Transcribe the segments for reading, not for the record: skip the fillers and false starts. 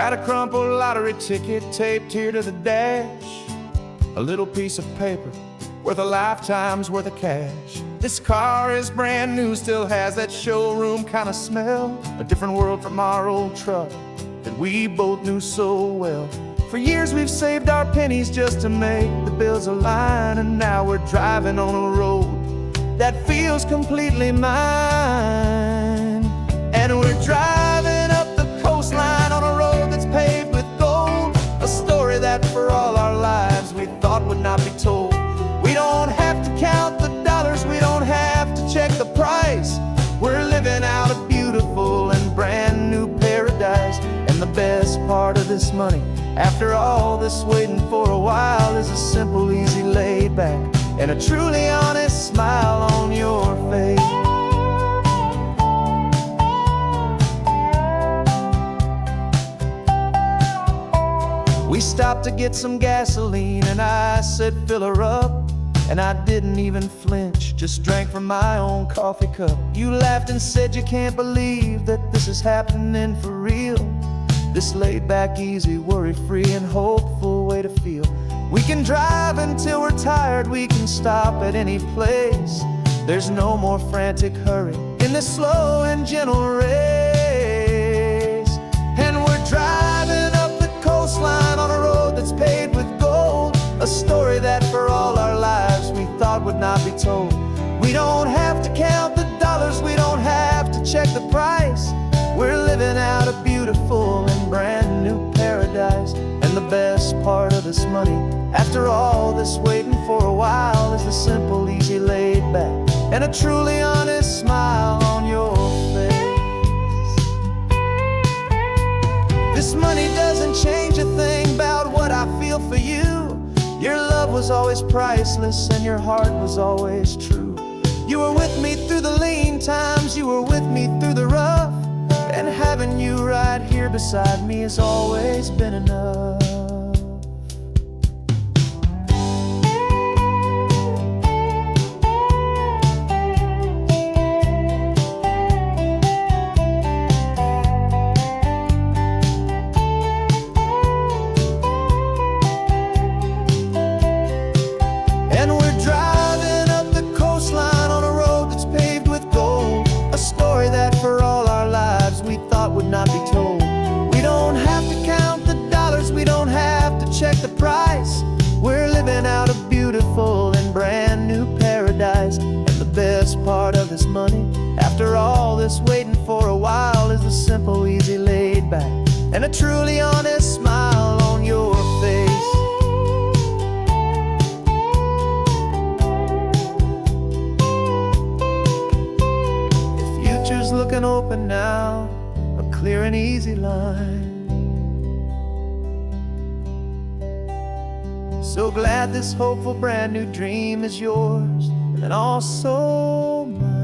Got a crumpled lottery ticket taped here to the dash, a little piece of paper worth a lifetime's worth of cash. This car is brand new, still has that showroom kind of smell, a different world from our old truck that we both knew so well. For years we've saved our pennies just to make the bills align, and now we're driving on a road that feels completely mine. And we're driving up the coastline on a road that's paved with gold, a story that for all our lives we thought would not be told. We don't have to count the dollars, we don't have to check the price. We're living out a beautiful and brand new paradise. And the best part of this money, after all this waiting for a while, is a simple, easy, laid back, and a truly honest smile on your face. We stopped to get some gasoline, and I said, fill her up. And I didn't even flinch, just drank from my own coffee cup. You laughed and said you can't believe that this is happening for real. This laid back, easy, worry-free and hopeful way to feel. We can drive until we're tired, we can stop at any place. There's no more frantic hurry in this slow and gentle race. And we're driving up the coastline on a road that's paved with gold, a story that for all our lives we thought would not be told. We don't have to count the dollars, we don't have to check the price. We're living out a beautiful and brand new paradise. And the best part of this money, after all this waiting for a while, is the simple, easy, laid back, and a truly honest smile on your face. This money doesn't change a thing about what I feel for you. Your love was always priceless and your heart was always true. You were with me through the lean times, you were with me through the rough, and having you right here beside me has always been enough. Not be told. We don't have to count the dollars, we don't have to check the price. We're living out a beautiful and brand new paradise. And the best part of this money, after all this waiting for a while, is the simple, easy, laid back, and a truly honest smile on your face. The future's looking open now, clear and easy line. So glad this hopeful brand new dream is yours and also mine.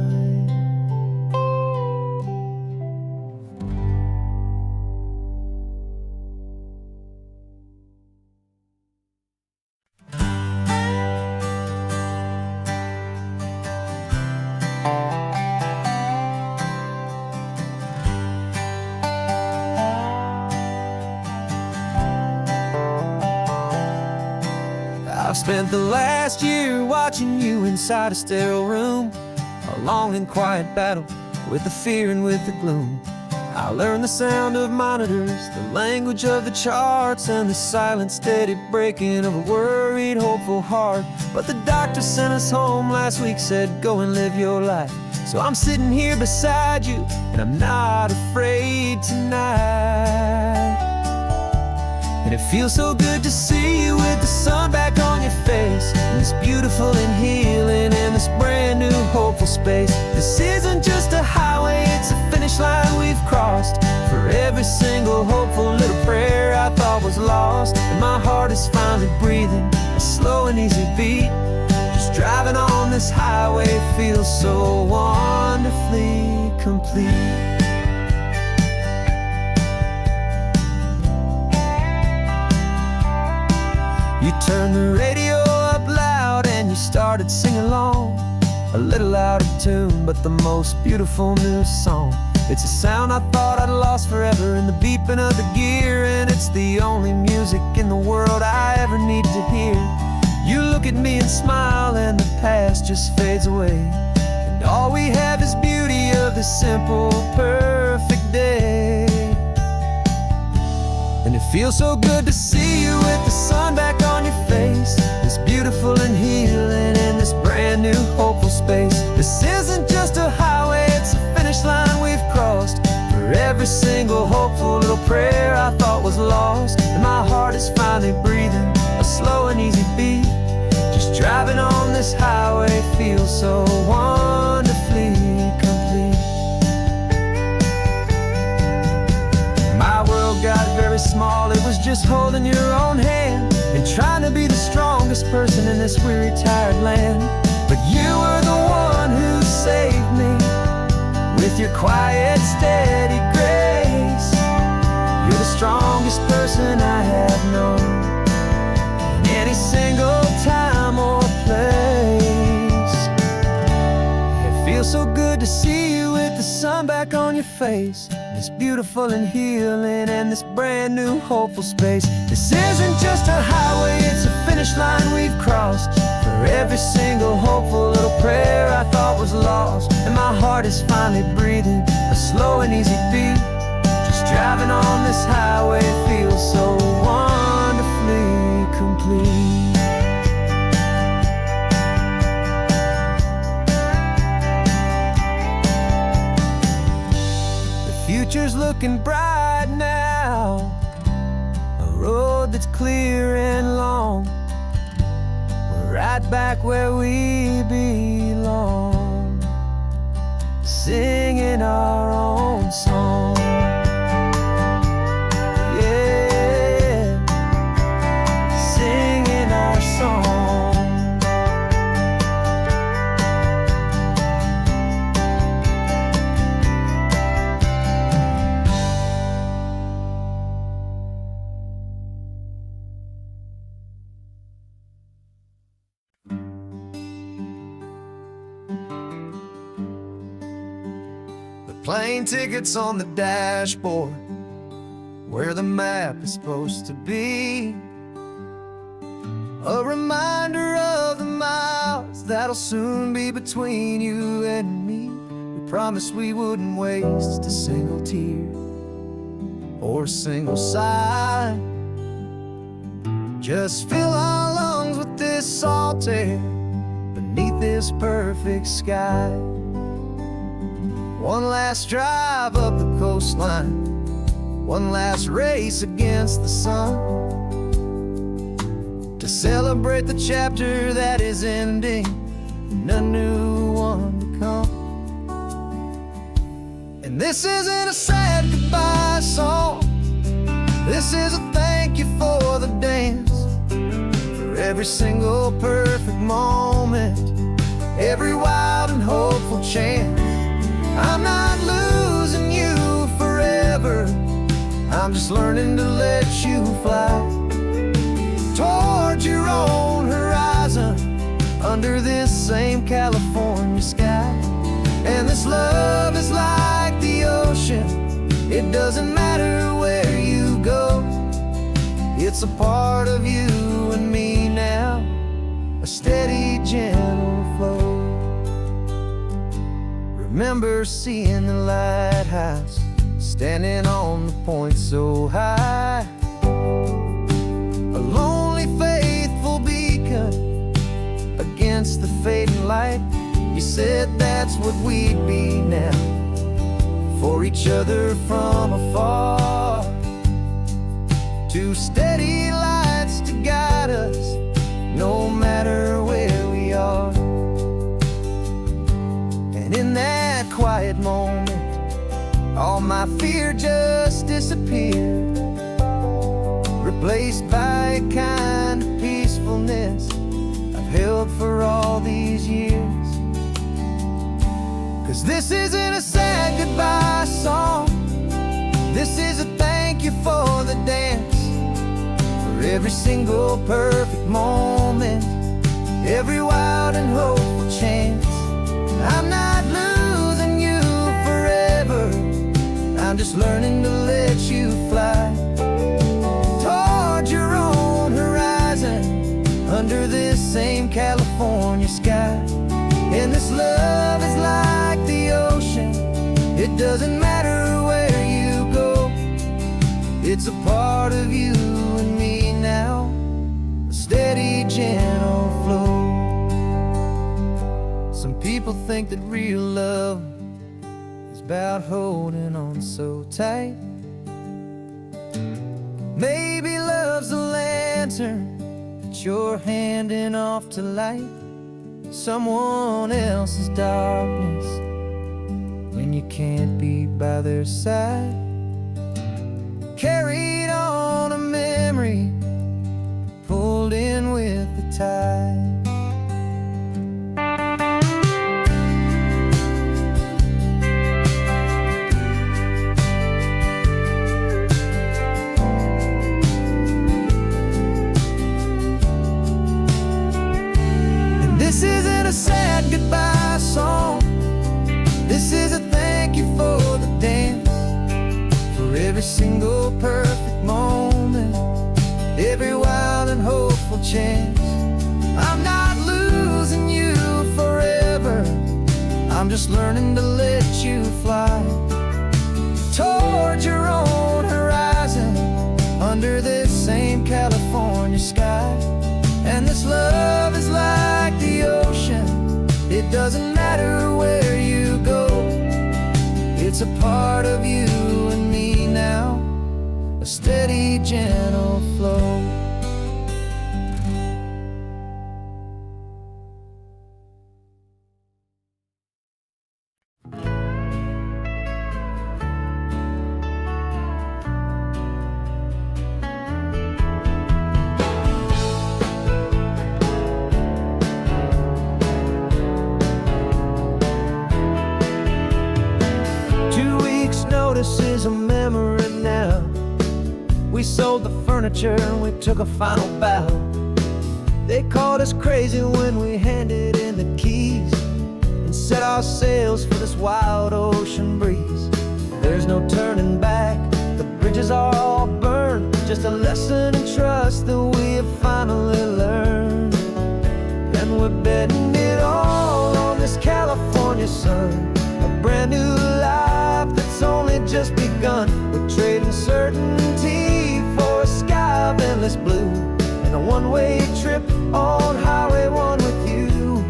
I've spent the last year watching you inside a sterile room, a long and quiet battle with the fear and with the gloom. I learned the sound of monitors, the language of the charts, and the silent, steady breaking of a worried, hopeful heart. But the doctor sent us home last week, said, go and live your life. So I'm sitting here beside you, and I'm not afraid tonight. And it feels so good to see you with the sun back on your face, and this beautiful and healing in this brand new hopeful space. This isn't just a highway, it's a finish line we've crossed. For every single hopeful little prayer I thought was lost, and my heart is finally breathing a slow and easy beat. Just driving on this highway feels so wonderfully complete. You turned the radio up loud and you started singing along, a little out of tune, but the most beautiful new song. It's a sound I thought I'd lost forever in the beeping of the gear, and it's the only music in the world I ever need to hear. You look at me and smile, and the past just fades away, and all we have is beauty of this simple, perfect day. And it feels so good to see you with the sun back on your face, this beautiful and healing in this brand new hopeful space. This isn't just a highway, it's a finish line we've crossed. For every single hopeful little prayer I thought was lost, and my heart is finally breathing a slow and easy beat. Just driving on this highway feels so wonderfully complete. My world got very small, it was just holding your own hand and trying to be the strongest person in this weary, tired land. But you were the one who saved me with your quiet, steady grace. You're the strongest person I have known in any single time or place. It feels so good to see you with the sun back on your face, this beautiful and healing and this brand new hopeful space. This isn't just a highway, it's a finish line we've crossed. For every single hopeful little prayer I thought was lost, and my heart is finally breathing a slow and easy beat. Just driving on this highway feels so wonderfully complete. Future's looking bright now, a road that's clear and long. We're right back where we belong, singing our own song. Yeah, singing our song. Plane tickets on the dashboard, where the map is supposed to be. A reminder of the miles that'll soon be between you and me. We promised we wouldn't waste a single tear or a single sigh. Just fill our lungs with this salt air beneath this perfect sky. One last drive up the coastline, one last race against the sun, to celebrate the chapter that is ending and a new one to come. And this isn't a sad goodbye song, this is a thank you for the dance, for every single perfect moment, every wild and hopeful chance. I'm not losing you forever, I'm just learning to let you fly towards your own horizon, under this same California sky. And this love is like the ocean, it doesn't matter where you go, it's a part of you and me now, a steady, gentle flow. Remember seeing the lighthouse, standing on the point so high, a lonely, faithful beacon against the fading light. You said that's what we'd be now, for each other from afar. Two steady lights to guide us, no matter where we are. And in that quiet moment, all my fear just disappeared, replaced by a kind of peacefulness I've held for all these years. 'Cause this isn't a sad goodbye song, this is a thank you for the dance, for every single perfect moment, every wild and hopeful chance. I'm not losing you forever, just learning to let you fly toward your own horizon under this same California sky. And this love is like the ocean, it doesn't matter where you go, it's a part of you and me now, a steady, gentle flow. Some people think that real love is about holding on so tight. Maybe love's a lantern that you're handing off to light someone else's darkness when you can't be by their side. Carried on a memory, pulled in with the tide. This isn't a sad goodbye song, this is a thank you for the dance, for every single perfect moment, every wild and hopeful chance. I'm not losing you forever, I'm just learning to let you fly toward your own horizon under this same California sky. And this love is like the ocean, it doesn't matter where you go, it's a part of you and me now, a steady, gentle flow. Notice is a memory now. We sold the furniture and we took a final bow. They called us crazy when we handed in the keys and set our sails for this wild ocean breeze. There's no turning back, the bridges are all burned, just a lesson in trust that we have finally learned. And we're betting it all on this California sun, a brand new life that's only just begun. We're trading certainty for a sky of endless blue and a one-way trip on Highway 1 with you.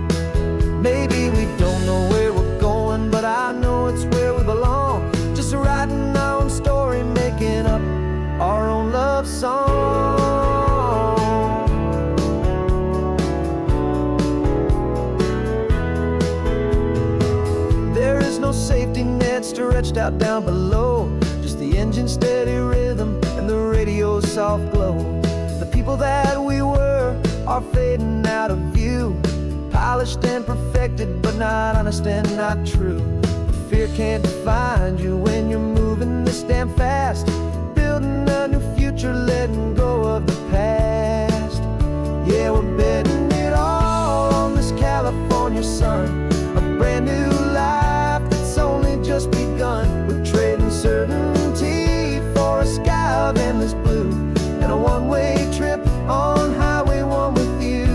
Maybe we don't know where we're going, but I know it's where we belong, just writing our own story, making up our own love song. There is no safety net stretched out down below, just the engine's steady rhythm and the radio's soft glow. The people that we were are fading out of view, polished and perfected, but not honest and not true. Fear can't find you when you're moving this damn fast, building a new future, letting go of the past. Yeah, we're betting it all on this California sun, a brand new life that's only just begun. We're trading certainty for a sky of endless blue and a one-way trip on Highway 1 with you.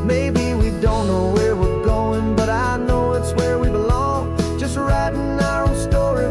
Maybe we don't know where we're going, but I know it's where we belong, just writing our own story.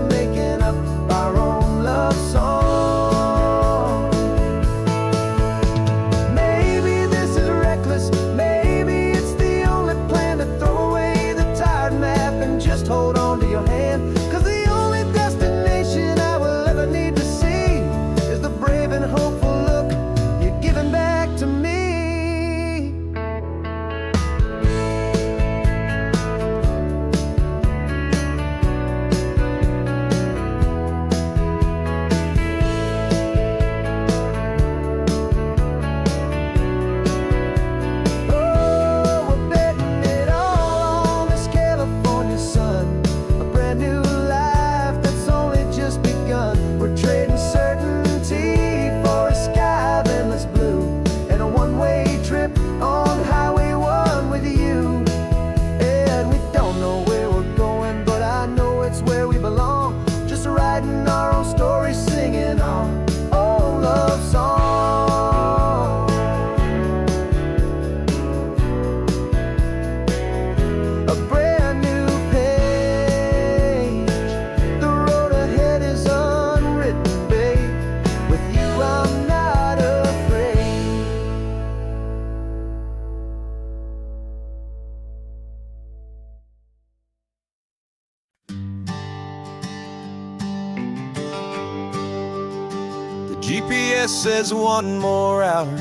GPS says one more hour.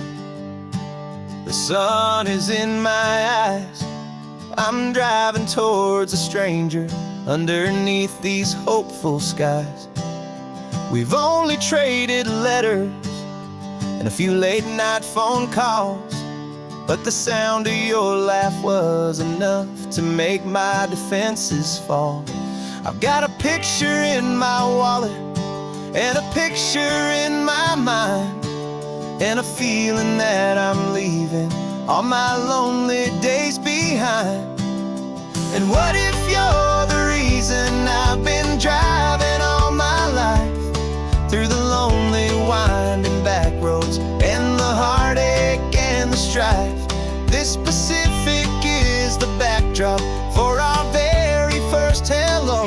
The sun is in my eyes. I'm driving towards a stranger underneath these hopeful skies. We've only traded letters and a few late night phone calls, but the sound of your laugh was enough to make my defenses fall. I've got a picture in my wallet and a picture in my mind, and a feeling that I'm leaving all my lonely days behind. And what if you're the reason I've been driving all my life, through the lonely winding back roads and the heartache and the strife? This Pacific is the backdrop for our very first hello.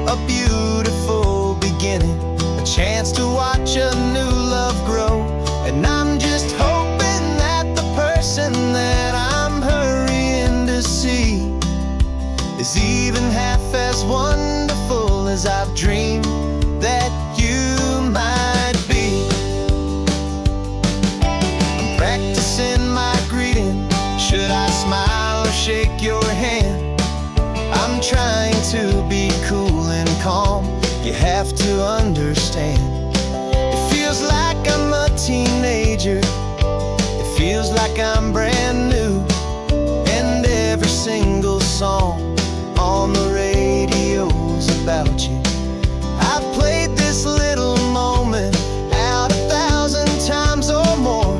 A beautiful beginning, a chance to watch a new love grow. And I'm just hoping that the person that I'm hurrying to see is even half as wonderful as I've dreamed that you might be. I'm practicing my greeting. Should I smile or shake your hand? I'm trying to be cool and calm. You have to understand. It feels like I'm a teenager. It feels like I'm brand new. And every single song on the radio's about you. I've played this little moment out 1,000 times or more,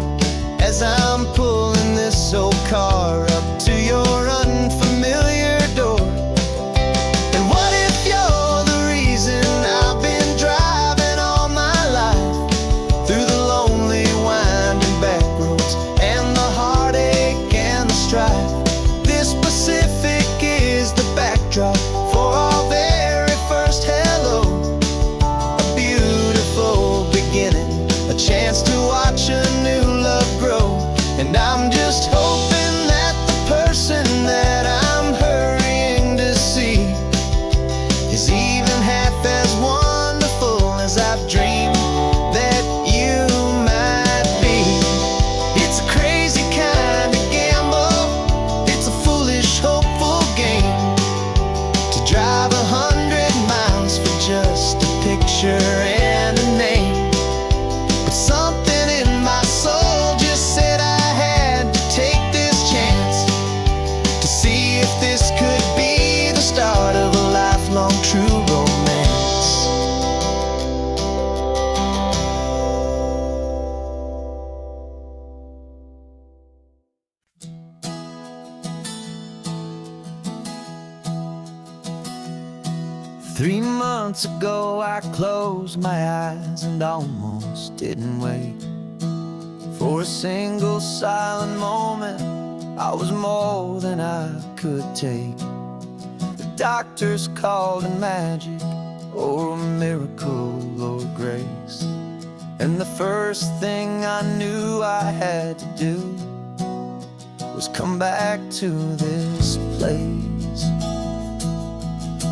as I'm pulling this old car up to your unfamiliar door. And what if you're the reason I've been driving all my life, through the lonely winding back roads and the heartache and the strife? This Pacific is the backdrop for our very first hello. A beautiful beginning, a chance to watch a new love grow. And I'm just hoping that the person that I'm hurrying to see is even half as wonderful as I've dreamed that you might be. It's a crazy kind of gamble. It's a foolish, hopeful game to drive 100 miles for just a picture and a name. But something in my soul just said I had to take this chance to see if this could be the start of a lifelong true romance. Three months ago I closed my eyes and almost didn't wake. For a single silent moment, I was more than I could take. The doctors called it magic, or a miracle, or grace. And the first thing I knew I had to do was come back to this place,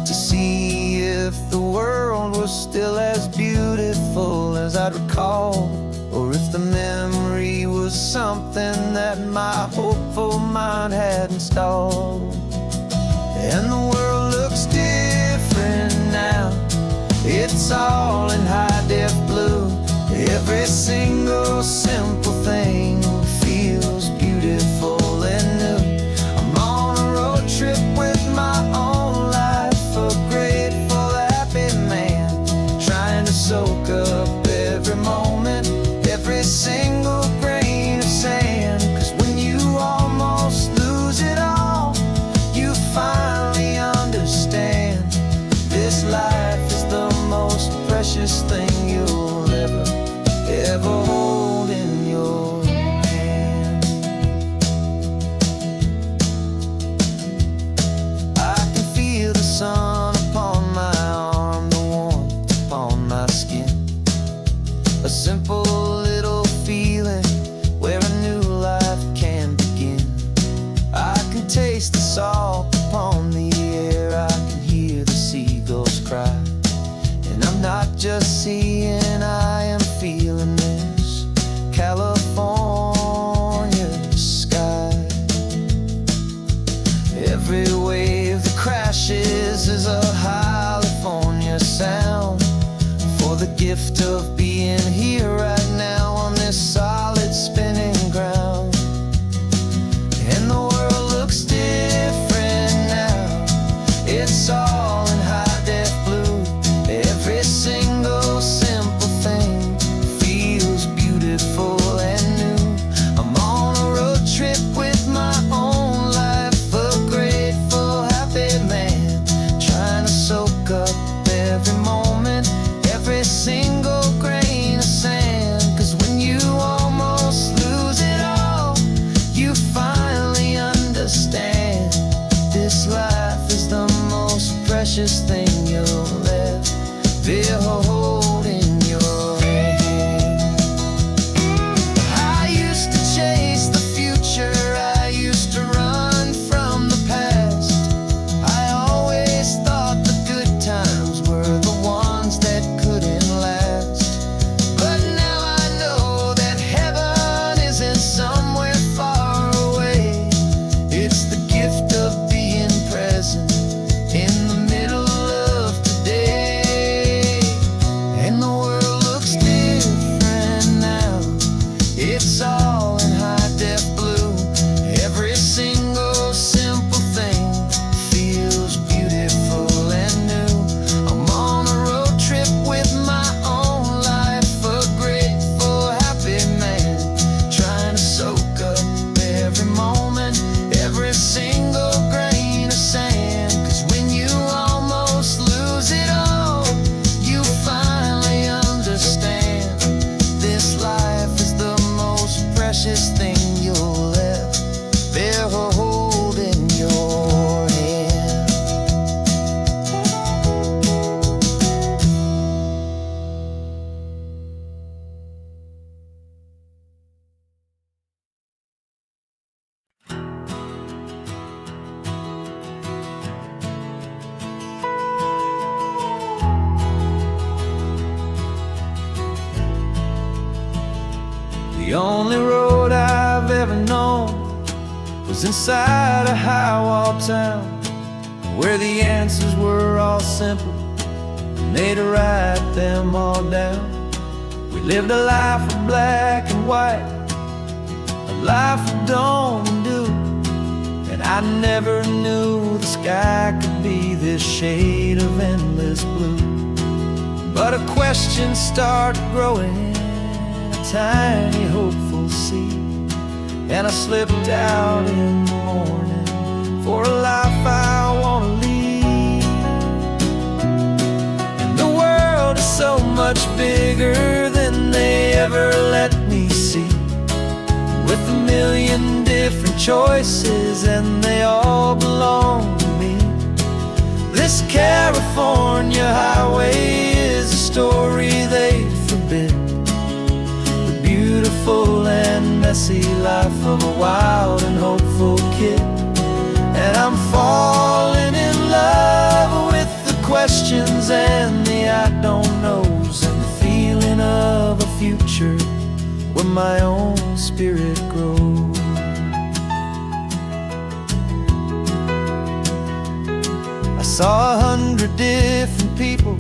to see if the world was still as beautiful as I'd recall, or if the memory was something that my hopeful mind had installed. And the world looks different now. It's all in high-def blue. Every single simple thing feels beautiful and new. I'm on a road trip with my own life, a grateful, happy man, trying to soak up every moment, every single grain of sand. 'Cause when you almost lose it all, you finally understand this life is the most precious thing you'll ever hold in your hand. I can feel the sun upon my arm, the warmth upon my skin. A simple little feeling where a new life can begin. I can taste the salt upon the air, I can hear the seagulls cry. And I'm not just seeing, I am feeling the gift of being here right now on this solid spinning ground. And the world looks different now. It's all in high def blue. Every single simple thing feels beautiful and new. I'm on a road trip with my own life, a grateful, happy man, trying to soak up every moment, every single grain of sand. 'Cause when you almost lose it all, you finally understand this life is the most precious thing you'll ever hold in your hand. I used to chase the future, I used to run from the past. I always thought the good times were the ones that couldn't last. But now I know that heaven isn't somewhere far away. It's the gift of being present in the middle of today. And the world looks different now. It's all in high def blue. Every single simple thing feels beautiful and new. I'm on a road trip with my own life, a grateful, happy man, trying to soak up every moment, every single grain of sand. 'Cause when you almost lose it all, you finally understand this life is the most precious thing you'll ever hold in your hand. The only road I've ever known was inside a high-wall town, where the answers were all simple and they'd write them all down. We lived a life of black and white, a life of dawn and dew, and I never knew the sky could be this shade of endless blue. But a question started growing, a tiny hopeful seed, and I slipped out in the morning for a life I want to lead. And the world is so much bigger than they ever let me see, with a million different choices and they all belong to me. This California highway is a story they forbid, the beautiful and messy life of a wild and hopeful kid. And I'm falling in love with the questions and the I don't knows, and the feeling of a future where my own spirit grows. I saw 100 different people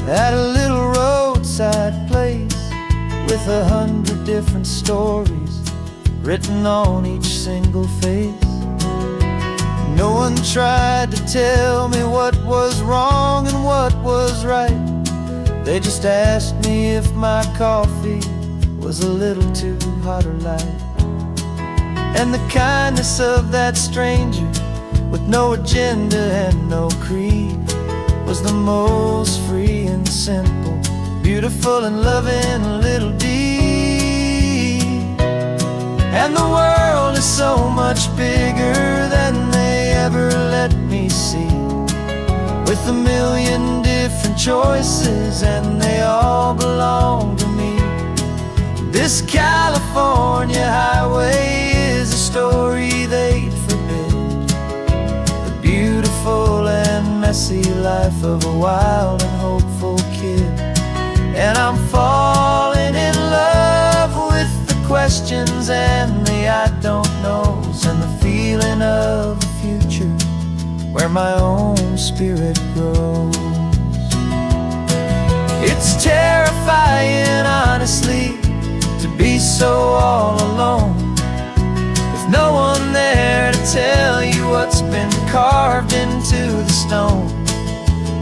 at a little roadside place, with 100 different stories written on each single face. No one tried to tell me what was wrong and what was right. They just asked me if my coffee was a little too hot or light. And the kindness of that stranger, with no agenda and no creed, was the most free and simple, beautiful and loving little deed. And the world is so much bigger than they ever let me see, with a million different choices and they all belong to me. This California highway is a story they'd forbid, the beautiful and messy life of a wild and hopeful kid. And I'm falling in love with the questions and the I don't knows, and the feeling of a future where my own spirit grows. It's terrifying, honestly, to be so all alone, with no one there to tell you what's been carved into the stone.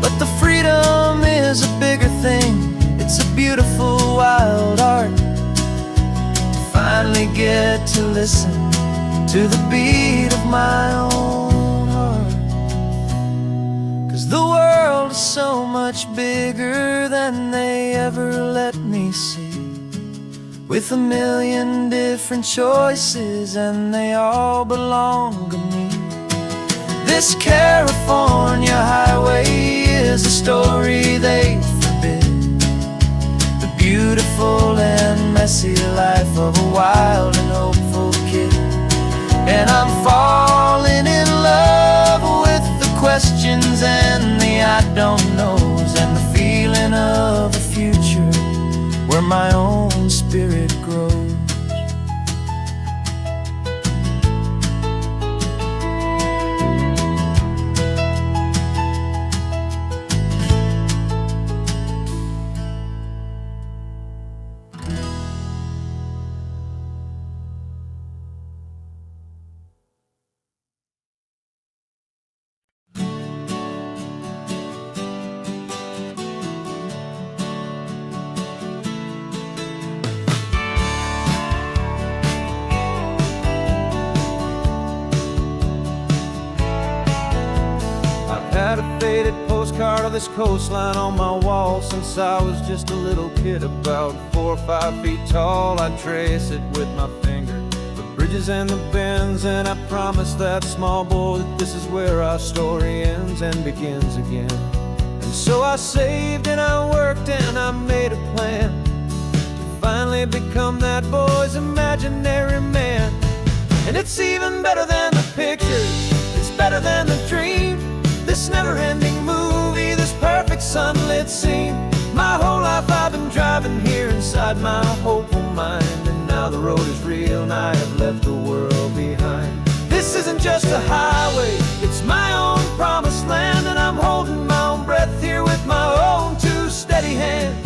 But the freedom is a bigger thing. It's a beautiful wild art to finally get to listen to the beat of my own heart. 'Cause the world is so much bigger than they ever let me see, with a million different choices and they all belong to me. This California highway is a story they forbid, the beautiful and messy life of a wild and hopeful kid. And I'm falling in love with the questions and the I don't knows, and the feeling of a future where my own spirit grows. Had a faded postcard of this coastline on my wall since I was just a little kid, about 4 or 5 feet tall. I trace it with my finger, the bridges and the bends, and I promise that small boy that this is where our story ends and begins again. And so I saved and I worked and I made a plan to finally become that boy's imaginary man. And it's even better than the pictures, it's better than the dream, this never-ending movie, this perfect sunlit scene. My whole life I've been driving here inside my hopeful mind, and now the road is real and I have left the world behind. This isn't just a highway, it's my own promised land, and I'm holding my own breath here with my own 2 steady hands.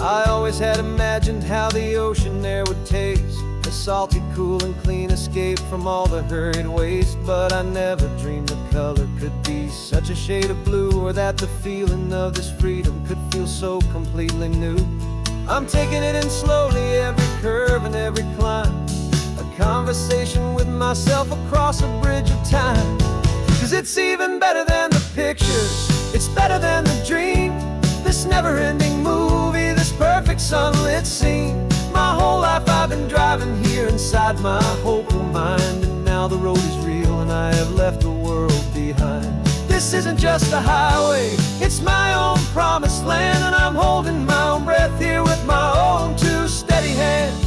I always had imagined how the ocean there would taste, a salty, cool and clean escape from all the hurried waste. But I never dreamed the color could be such a shade of blue, or that the feeling of this freedom could feel so completely new. I'm taking it in slowly, every curve and every climb, a conversation with myself across a bridge of time. 'Cause it's even better than the pictures, it's better than the dream, this never-ending movie, this perfect sunlit scene. My whole life I've been driving here inside my hopeful mind, and now the road is real and I have left the world behind. This isn't just a highway, it's my own promised land, and I'm holding my own breath here with my own 2 steady hands.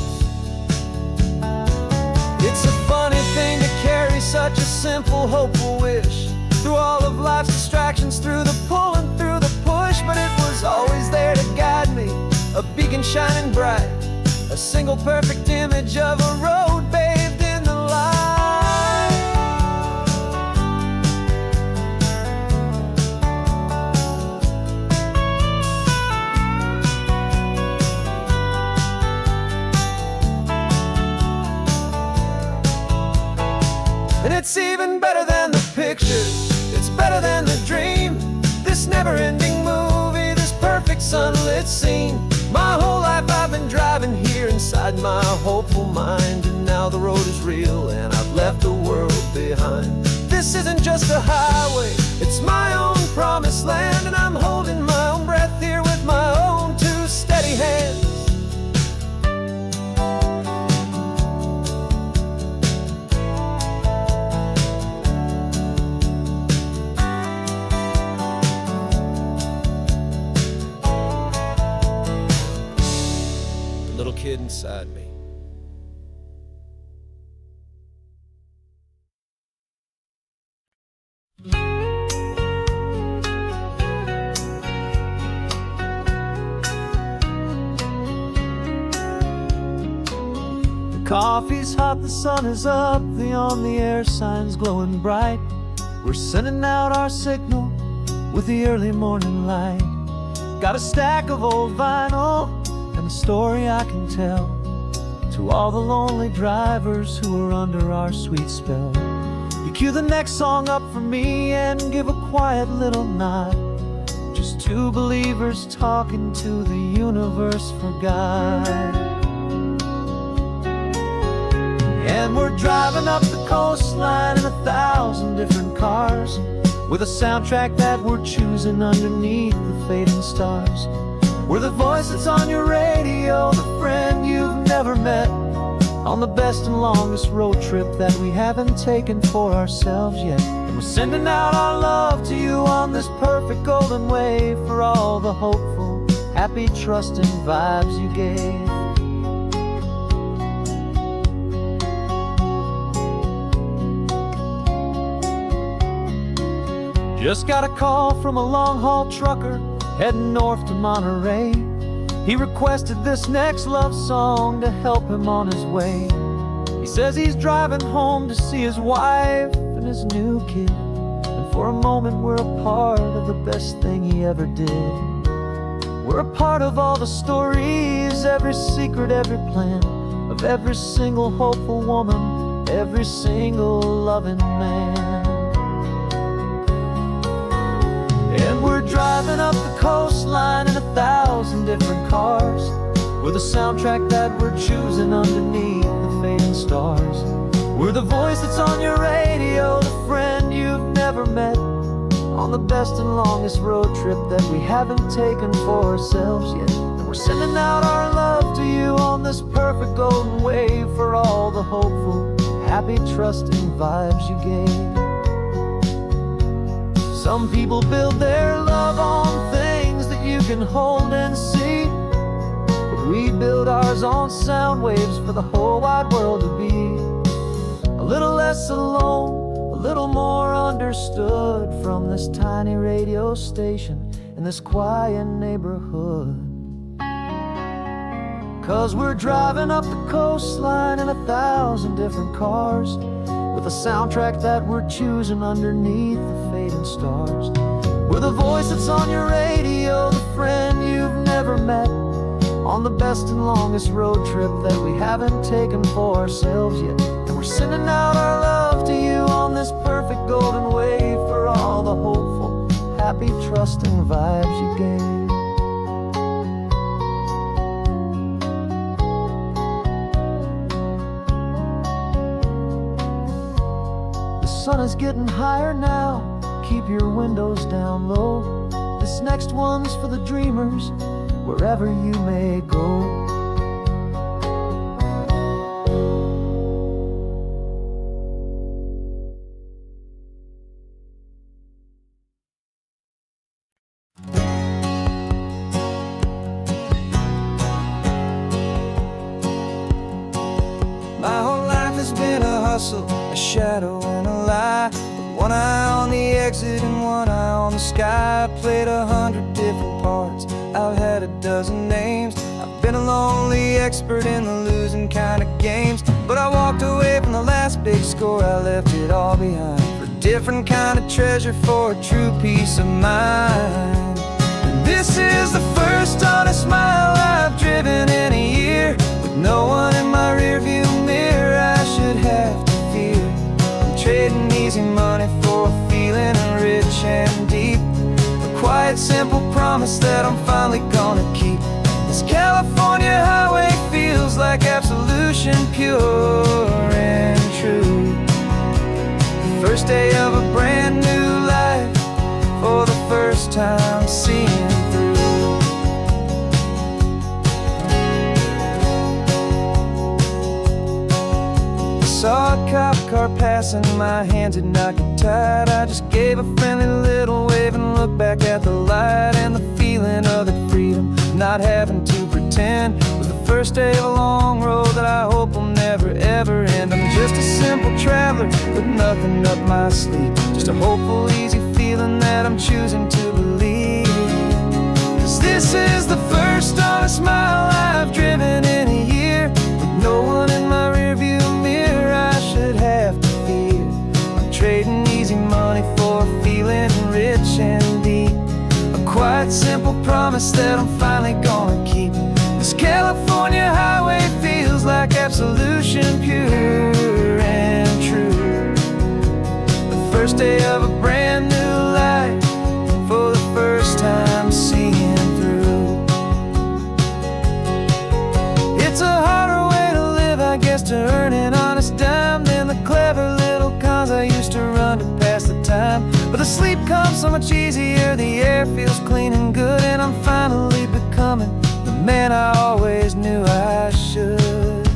It's a funny thing to carry such a simple, hopeful wish through all of life's distractions, through the pull and through the push, but it was always there to guide me, a beacon shining bright, a single perfect image of a road bathed in the light. And it's even better than the pictures, it's better than the dream, this never-ending movie, this perfect sunlit scene. My whole life I've been driving here inside my hopeful mind, and now the road is real and I've left the world behind. This isn't just a highway, it's my own promised land, and I'm holding my own breath here with my own 2 steady hands. Little kid inside me. Coffee's hot, the sun is up, the on the air sign's glowing bright. We're sending out our signal with the early morning light. Got a stack of old vinyl and a story I can tell to all the lonely drivers who are under our sweet spell. You cue the next song up for me and give a quiet little nod. Just two believers talking to the universe for God. And we're driving up the coastline in 1,000 different cars, with a soundtrack that we're choosing underneath the fading stars. We're the voice that's on your radio, the friend you've never met, on the best and longest road trip that we haven't taken for ourselves yet. And we're sending out our love to you on this perfect golden wave for all the hopeful, happy, trusting vibes you gave. Just got a call from a long-haul trucker heading north to Monterey. He requested this next love song to help him on his way. He says he's driving home to see his wife and his new kid, and for a moment we're a part of the best thing he ever did. We're a part of all the stories, every secret, every plan, of every single hopeful woman, every single loving man. And we're driving up the coastline in 1,000 different cars, with a soundtrack that we're choosing underneath the fading stars. We're the voice that's on your radio, the friend you've never met, on the best and longest road trip that we haven't taken for ourselves yet. And we're sending out our love to you on this perfect golden wave for all the hopeful, happy, trusting vibes you gave. Some people build their love on things that you can hold and see, but we build ours on sound waves for the whole wide world to be a little less alone, a little more understood, from this tiny radio station in this quiet neighborhood. 'Cause we're driving up the coastline in 1,000 different cars, with a soundtrack that we're choosing underneath the fading stars. We're the voice that's on your radio, the friend you've never met, on the best and longest road trip that we haven't taken for ourselves yet. And we're sending out our love to you on this perfect golden wave for all the hopeful, happy, trusting vibes you gave. The sun is getting higher now, keep your windows down low. This next one's for the dreamers, wherever you may go. My whole life has been a hustle, a shadow and a lie, with one eye on the exit and one eye on the sky. I played 100 different parts, I've had a dozen names. I've been a lonely expert in the losing kind of games, but I walked away from the last big score, I left it all behind for a different kind of treasure, for a true peace of mind. And this is the first honest mile I've driven in a year, with no one in my rearview mirror I should have to fear. I'm trading easy money for a feeling rich and deep, a quiet, simple promise that I'm finally gonna keep. This California highway feels like absolution, pure and true. The first day of a brand new life, for the first time seeing through. Saw a cop car passing, my hands had not got tied. I just gave a friendly little wave and looked back at the light, and the feeling of that freedom, not having to pretend, was the first day of a long road that I hope will never ever end. I'm just a simple traveler with nothing up my sleeve, just a hopeful, easy feeling that I'm choosing to believe. 'Cause this is the first honest mile I've driven in a year, with no one in my rear trading easy money for feeling rich and deep. A quiet, simple promise that I'm finally gonna keep. This California highway feels like absolution, pure and true. The first day of a brand new life, for the first time seeing through. It's a harder way to live, I guess, to earn an honest dime than the clever little cons I used to run to pass the time. But the sleep comes so much easier, the air feels clean and good, and I'm finally becoming the man I always knew I should.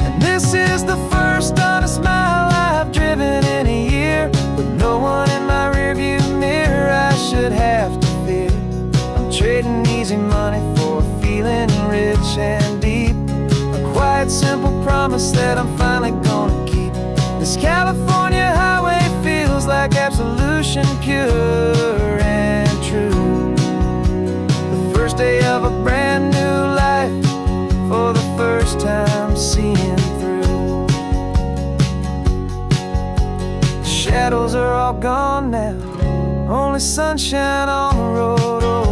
And this is the first honest mile I've driven in a year, with no one in my rearview mirror I should have to fear. I'm trading easy money for feeling rich and deep. A quiet, simple promise that I'm finally gonna keep. This California highway feels like absolution, pure and true. The first day of a brand new life, for the first time seeing through. The shadows are all gone now, only sunshine on the road. Oh,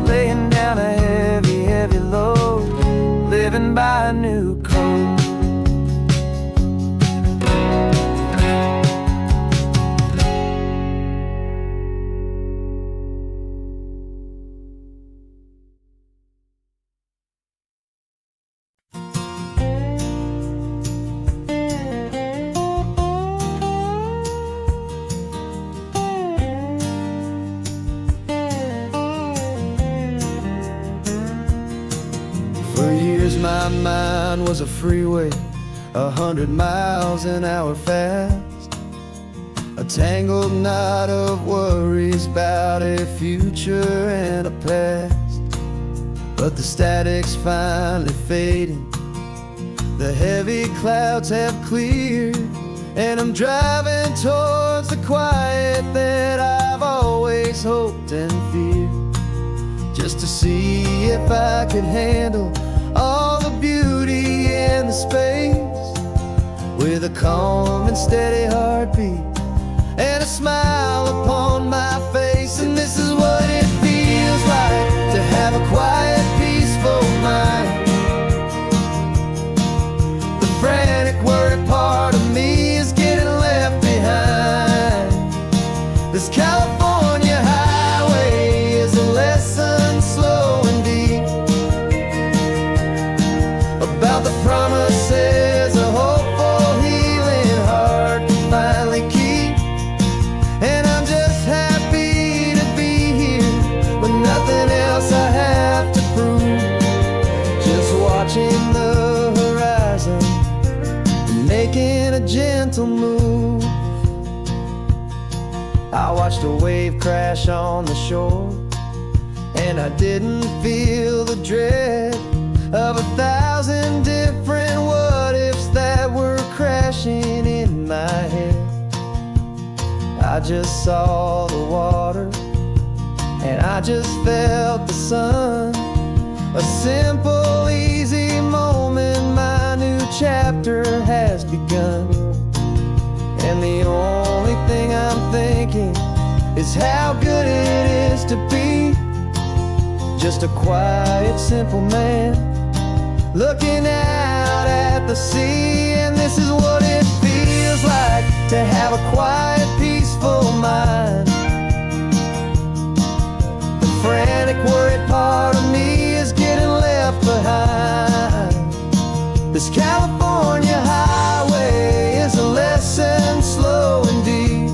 laying down a heavy, heavy load, living by a new code. For years my mind was a freeway, 100 miles an hour fast. A tangled knot of worries about a future and a past. But the static's finally fading, the heavy clouds have cleared, and I'm driving towards the quiet that I've always hoped and feared. Just to see if I could handle all the beauty and the space, with a calm and steady heartbeat and a smile upon my face. And this is what it feels like to have a quiet, peaceful mind. The frantic, worried part of me is getting left behind. This California highway is a lesson slow and deep, about the promises a hopeful, healing heart can finally keep. And I'm just happy to be here, with nothing else I have to prove. Just watching the horizon and making a gentle move. I watched a wave crash on the shore, and I didn't feel the dread of 1,000 different what-ifs that were crashing in my head. I just saw the water, and I just felt the sun. A simple, easy moment, my new chapter has begun. And the only thing I'm thinking is how good it is to be just a quiet, simple man looking out at the sea. And this is what it feels like to have a quiet, peaceful mind. The frantic, worried part of me is getting left behind. This California highway is a lesson slow and deep,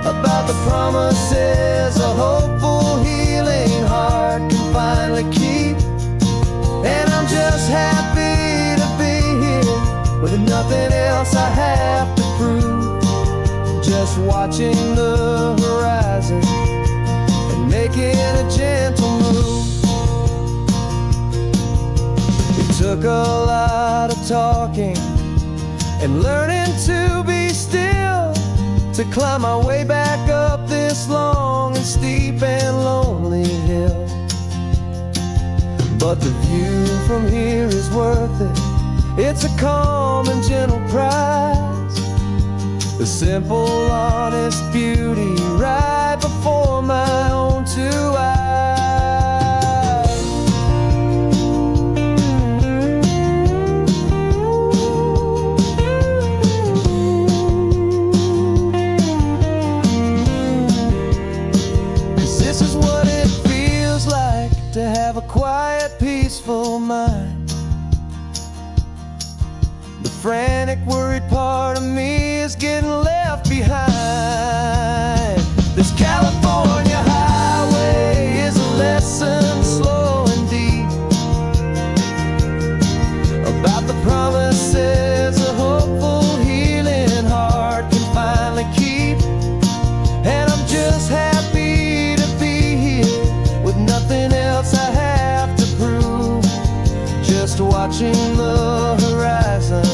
about the promises a hopeful, healing heart can finally keep. And I'm just happy to be here, with nothing else I have to prove. Just watching the horizon and making a gentle move. It took a lot of talking and learning to be still, to climb my way back up this this long and steep and lonely hill. But the view from here is worth it. It's a calm and gentle prize, the simple, honest beauty right before my own two eyes. 'Cause this is what it feels like to have a quiet, peaceful mind. The frantic, worried part of me is getting left behind. This California highway is a lesson slow and deep about the promises a hopeful, healing heart can finally keep. And I'm just happy to be here with nothing else I have to prove, just watching the horizon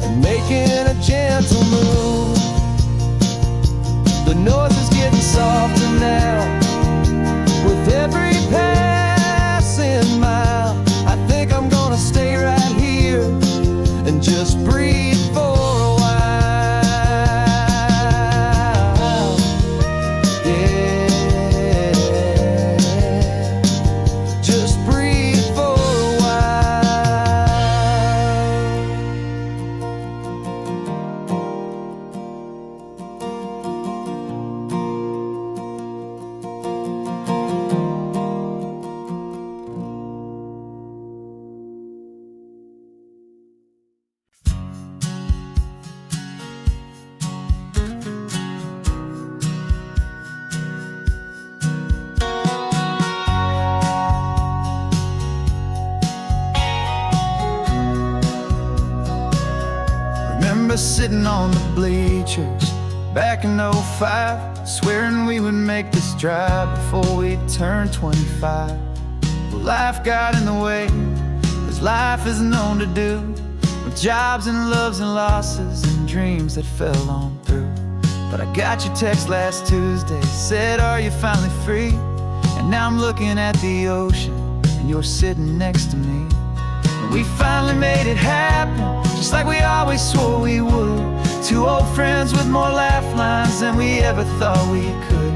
and making a gentle move. The noise is getting softer now with every passing mile. I think I'm gonna stay right here and just breathe for a while. Yeah, just breathe for a while. Remember sitting on the bleachers back in '05, swearing we would make this drive before we turned 25. Well, life got in the way, as life is known to do, with jobs and loves and losses and dreams that fell on through. But I got your text last Tuesday, said, are you finally free? And now I'm looking at the ocean and you're sitting next to me. And we finally made it happen, just like we always swore we would. Two old friends with more laugh lines than we ever thought we could.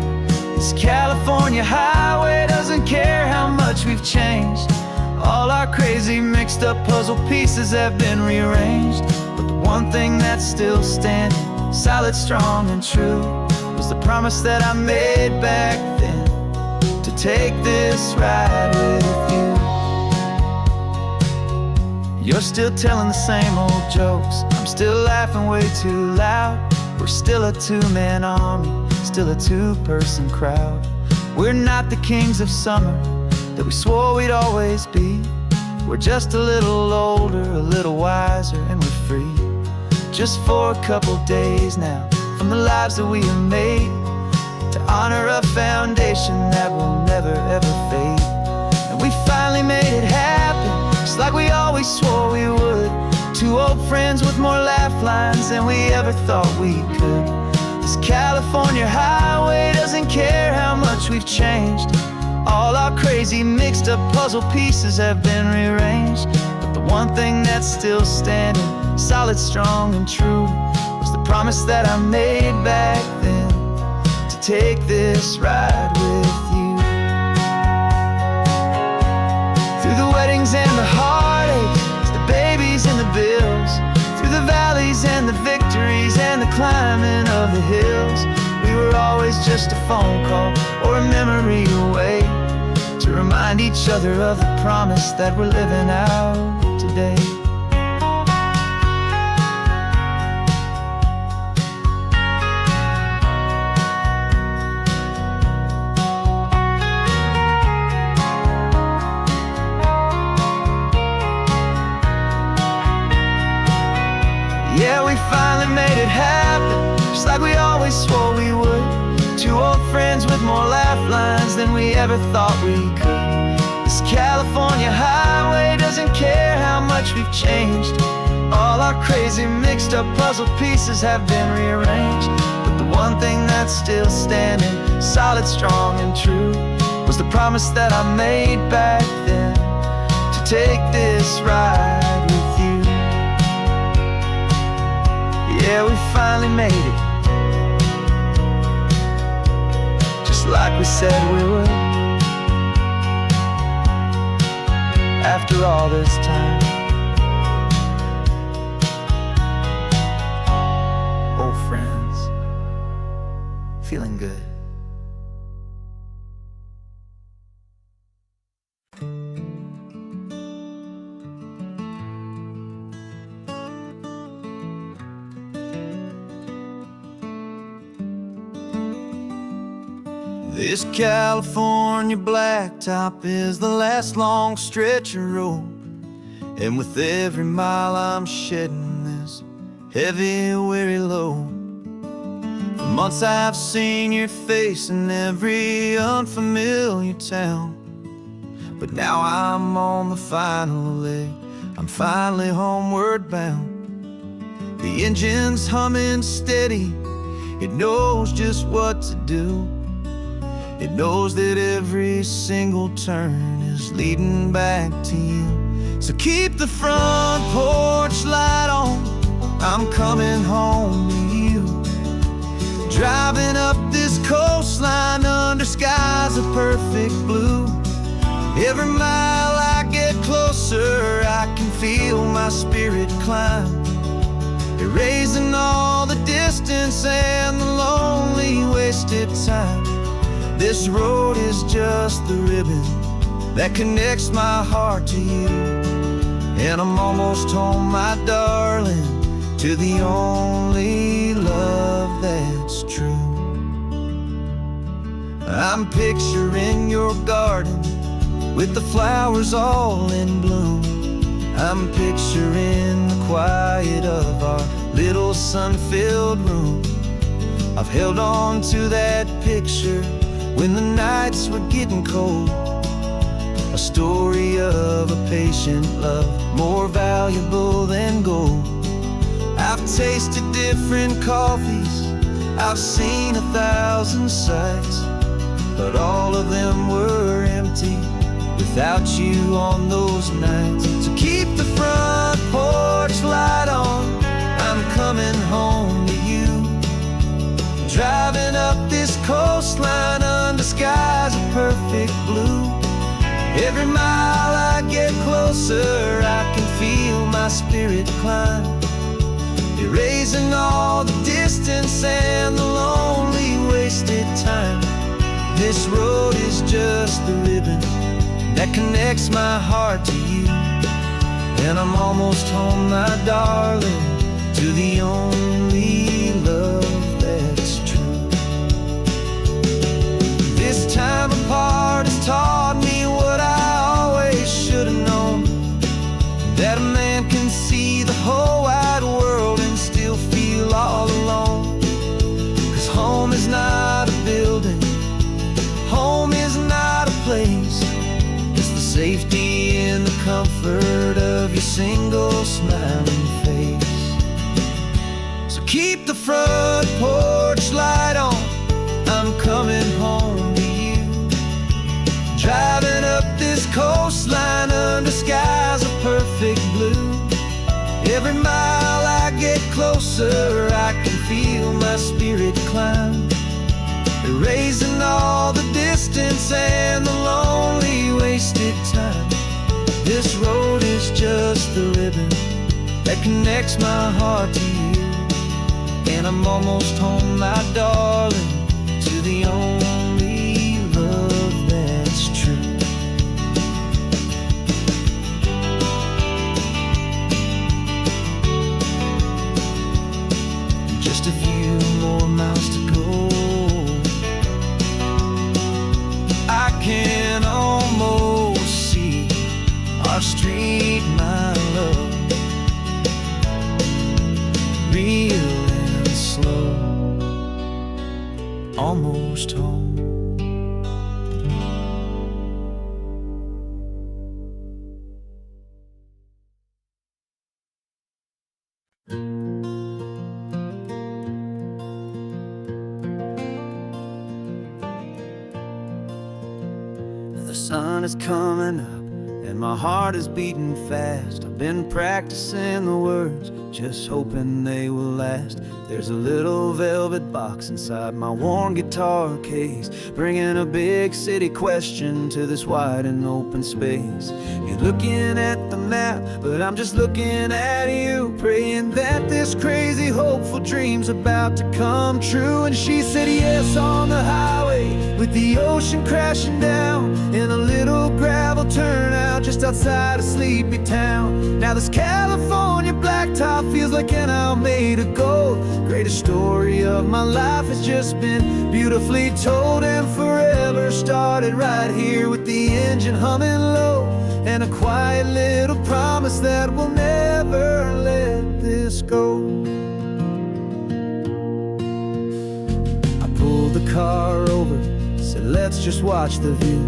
This California highway doesn't care how much we've changed. All our crazy mixed up puzzle pieces have been rearranged. But the one thing that's still standing, solid, strong and true, was the promise that I made back then, to take this ride with you. You're still telling the same old jokes, I'm still laughing way too loud. We're still a two-man army, still a two-person crowd. We're not the kings of summer that we swore we'd always be. We're just a little older, a little wiser, and we're free. Just for a couple days now, from the lives that we have made, to honor a foundation that will never ever fade. And we finally made it happen, just like we always swore we would. Two old friends with more laugh lines than we ever thought we could. This California highway doesn't care how much we've changed. All our crazy mixed up puzzle pieces have been rearranged. But the one thing that's still standing, solid, strong and true, was the promise that I made back then, to take this ride with you. Through the weddings and the heartaches, the babies and the bills, through the valleys and the victories and the climbing of the hills, we were always just a phone call or a memory away, to remind each other of the promise that we're living out today. Yeah, we finally made it happen, just like we always swore we would. Two old friends with more laugh lines than we ever thought we could. This California highway doesn't care how much we've changed. All our crazy mixed up puzzle pieces have been rearranged. But the one thing that's still standing, solid, strong, and true, was the promise that I made back then, to take this ride with you. Yeah, we finally made it, just like we said we would. After all this time, old friends, feeling good. This California blacktop is the last long stretch of road, and with every mile I'm shedding this heavy, weary load. For months I've seen your face in every unfamiliar town, but now I'm on the final leg, I'm finally homeward bound. The engine's humming steady, it knows just what to do. It knows that every single turn is leading back to you. So keep the front porch light on, I'm coming home to you. Driving up this coastline under skies of perfect blue. Every mile I get closer, I can feel my spirit climb, erasing all the distance and the lonely wasted time. This road is just the ribbon that connects my heart to you, and I'm almost home, my darling, to the only love that's true. I'm picturing your garden with the flowers all in bloom. I'm picturing the quiet of our little sun-filled room. I've held on to that picture when the nights were getting cold, a story of a patient love, more valuable than gold. I've tasted different coffees, I've seen 1,000 sights, but all of them were empty without you on those nights. So keep the front porch light on, I'm coming home to you. Driving up this coastline under skies of perfect blue. Every mile I get closer, I can feel my spirit climb, erasing all the distance and the lonely wasted time. This road is just the ribbon that connects my heart to you, and I'm almost home, my darling, to the only love that's true. This time apart has taught me what I always should have known, that a man can see the whole wide world and still feel all alone. 'Cause home is not a building, home is not a place, it's the safety and the comfort of your single smiling face. So keep the front porch light on, I'm coming home to you. Driving up this coastline under skies of perfect blue. Every mile I get closer, I can feel my spirit climb, erasing all the distance and the lonely wasted time. This road is just the ribbon that connects my heart to you, and I'm almost home, my darling, to the only love that's true. Just a few more miles to go, I can almost see our street, my love, real and slow, almost home. the sun is coming up and my heart is beating fast. I've been practicing the words, just hoping they will last. There's a little velvet box inside my worn guitar case, bringing a big city question to this wide and open space. You're looking at the map, but I'm just looking at you, praying that this crazy hopeful dream's about to come true. And she said yes on the highway, with the ocean crashing down in a little gravel turnout just outside of sleepy town. Now this California blacktop feels like an owl made of gold. Greatest story of my life has just been beautifully told, and forever started right here with the engine humming low, and a quiet little promise that we'll never let this go. I pulled the car over, said let's just watch the view.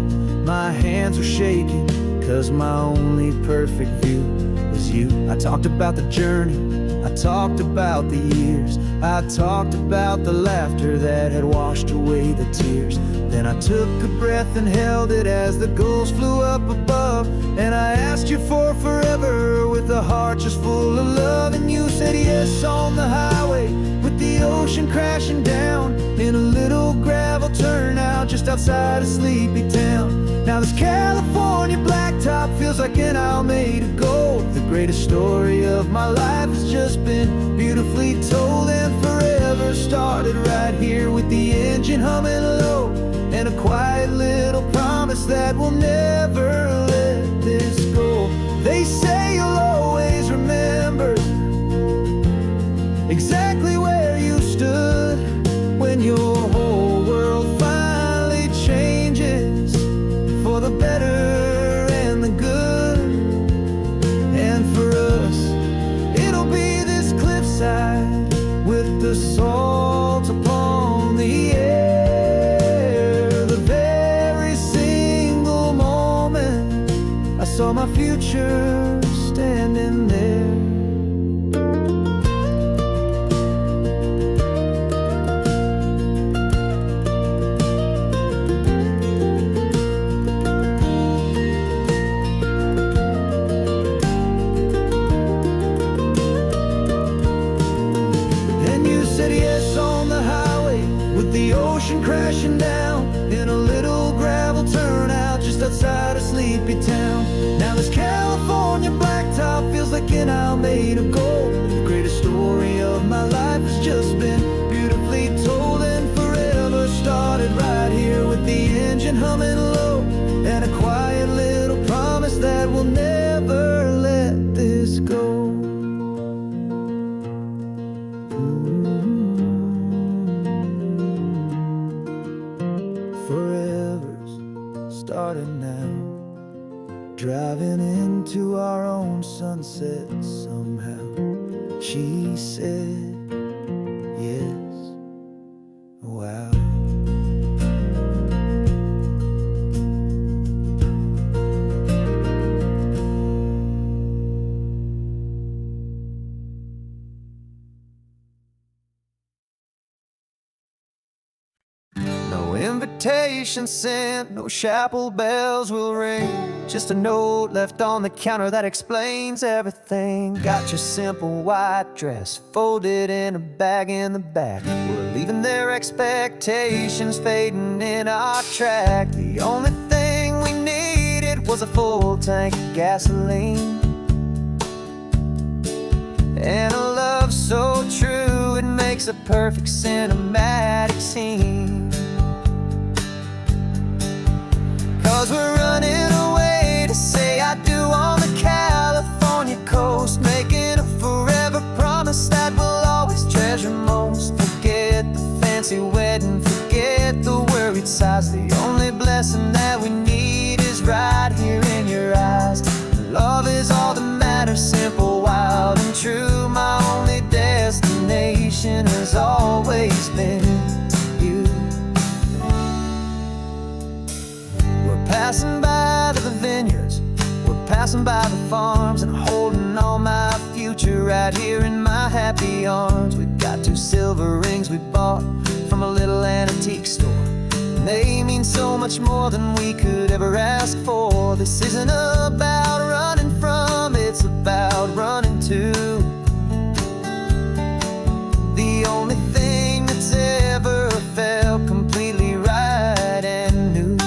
My hands were shaking, cause my only perfect view was you. I talked about the journey, I talked about the years, I talked about the laughter that had washed away the tears. Then I took a breath and held it as the gulls flew up above, and I asked you for forever with a heart just full of love. And you said yes on the highway, with the ocean crashing down in a little gravel turnout just outside of sleepy town. Now this California blacktop feels like an owl made of gold. The greatest story of my life has just been beautifully told, and forever started right here with the engine humming low, and a quiet little promise that we'll never let this go. They say you'll always remember exactly where you stood when your whole world finally changes for the better and the good. And for us, it'll be this cliffside with the salt upon the air. The very single moment I saw my future standing there. Crashing down in a little gravel turnout just outside of sleepy town. Now this California blacktop feels like an owl made of gold. The greatest story of my life has just been beautifully told, and forever started right here with the engine humming low, and a quiet little promise that we'll never let this go. Started now, driving into our own sunset somehow. She said yes, wow. No invitation sent, no chapel bells will ring, just a note left on the counter that explains everything. Got your simple white dress folded in a bag in the back. We're leaving their expectations fading in our track. The only thing we needed was a full tank of gasoline, and a love so true it makes a perfect cinematic scene. 'Cause we're running away to say I do on the California coast, making a forever promise that we'll always treasure most. Forget the fancy wedding, forget the worried sighs. The only blessing that we need is right here in your eyes. Love is all that matters, simple, wild, and true. My only destination has always been you. We're passing by the vineyards, we're passing by the farms, and holding all my future right here in my happy arms. We've got 2 silver rings we bought from a little antique store. and they mean so much more than we could ever ask for. This isn't about running from, it's about running to the only thing that's ever felt completely right and new.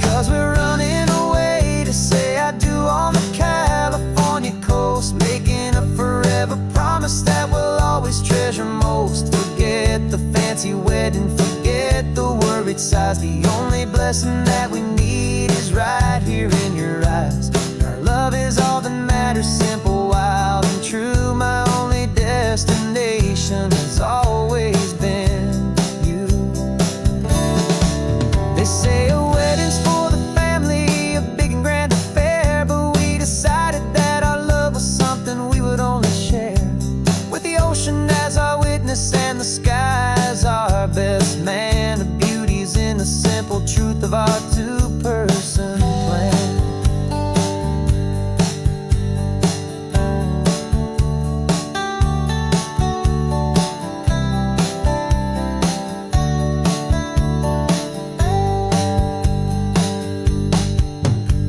'Cause we're running away to say I do on the California coast, making a forever promise that we'll always treasure most. Forget the fancy wedding, forget the worried sighs. The only blessing that we need is right here in your eyes. Our love is all that matters, simple, wild, and true. My only destination has always been you. They say a wedding's for the family, a big and grand affair, but we decided that our love was something we would only share with the ocean as our witness and the sky as our best man. The beauty's in the simple truth of our two-person plan.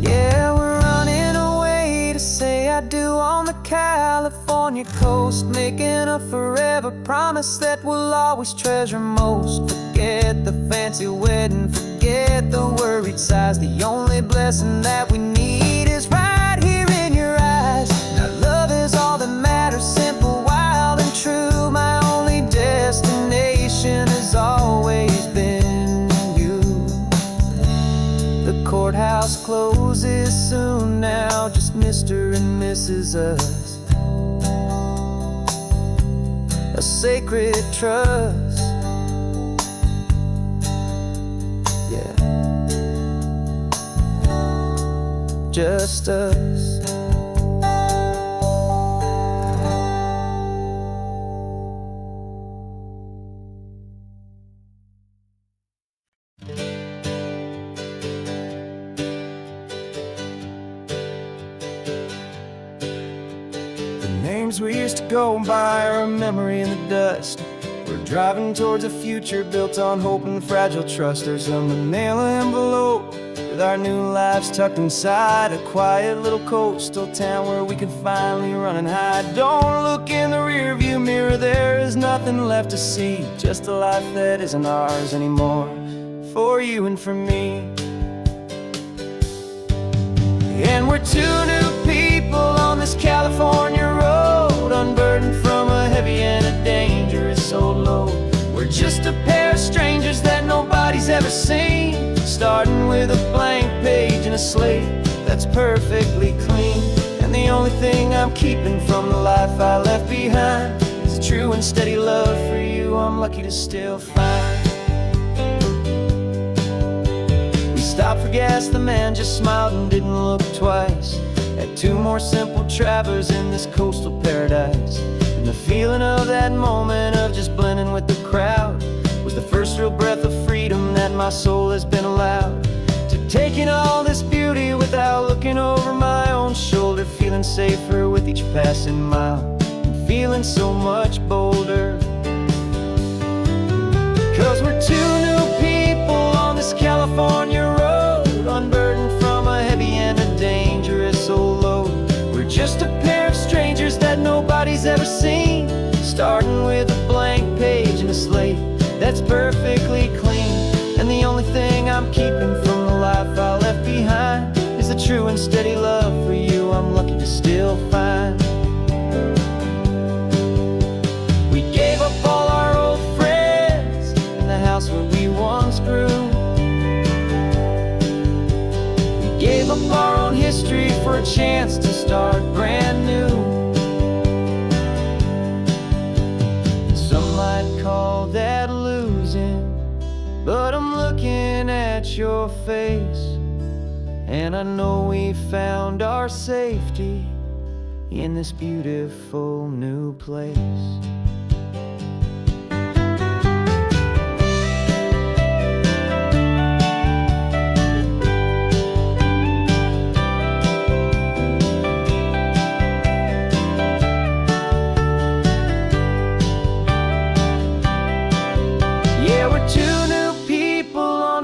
Yeah, we're running away to say I do on the California coast, making a forever promise that we'll always treasure most. Forget the fancy wedding, forget the worried sighs. The only blessing that we need is right here in your eyes. Now love is all that matters, simple, wild, and true. My only destination has always been you. The courthouse closes soon now, just Mr. and Mrs. Us, a sacred trust. Yeah, just us. Names we used to go by are a memory in the dust. We're driving towards a future built on hope and fragile trust. There's a manila envelope with our new lives tucked inside, a quiet little coastal town where we can finally run and hide. Don't look in the rearview mirror, there is nothing left to see, just a life that isn't ours anymore, for you and for me. And we're two new people on this California road, unburdened from a heavy and a dangerous old load. We're just a pair of strangers that nobody's ever seen, starting with a blank page and a slate that's perfectly clean. And the only thing I'm keeping from the life I left behind is a true and steady love for you I'm lucky to still find. Stopped for gas, the man just smiled and didn't look twice at two more simple travelers in this coastal paradise. And the feeling of that moment of just blending with the crowd was the first real breath of freedom that my soul has been allowed to take in all this beauty without looking over my own shoulder, feeling safer with each passing mile and feeling so much bolder. 'Cause we're two new people on this California road, unburdened from a heavy and a dangerous old load. We're just a pair of strangers that nobody's ever seen, starting with a blank page and a slate that's perfectly clean. And the only thing I'm keeping from the life I left behind is the true and steady love for you I'm lucky to still find. We gave up all our old friends in the house where we once grew. Gave up our own history for a chance to start brand new. Some might call that losing, but I'm looking at your face, and I know we found our safety in this beautiful new place.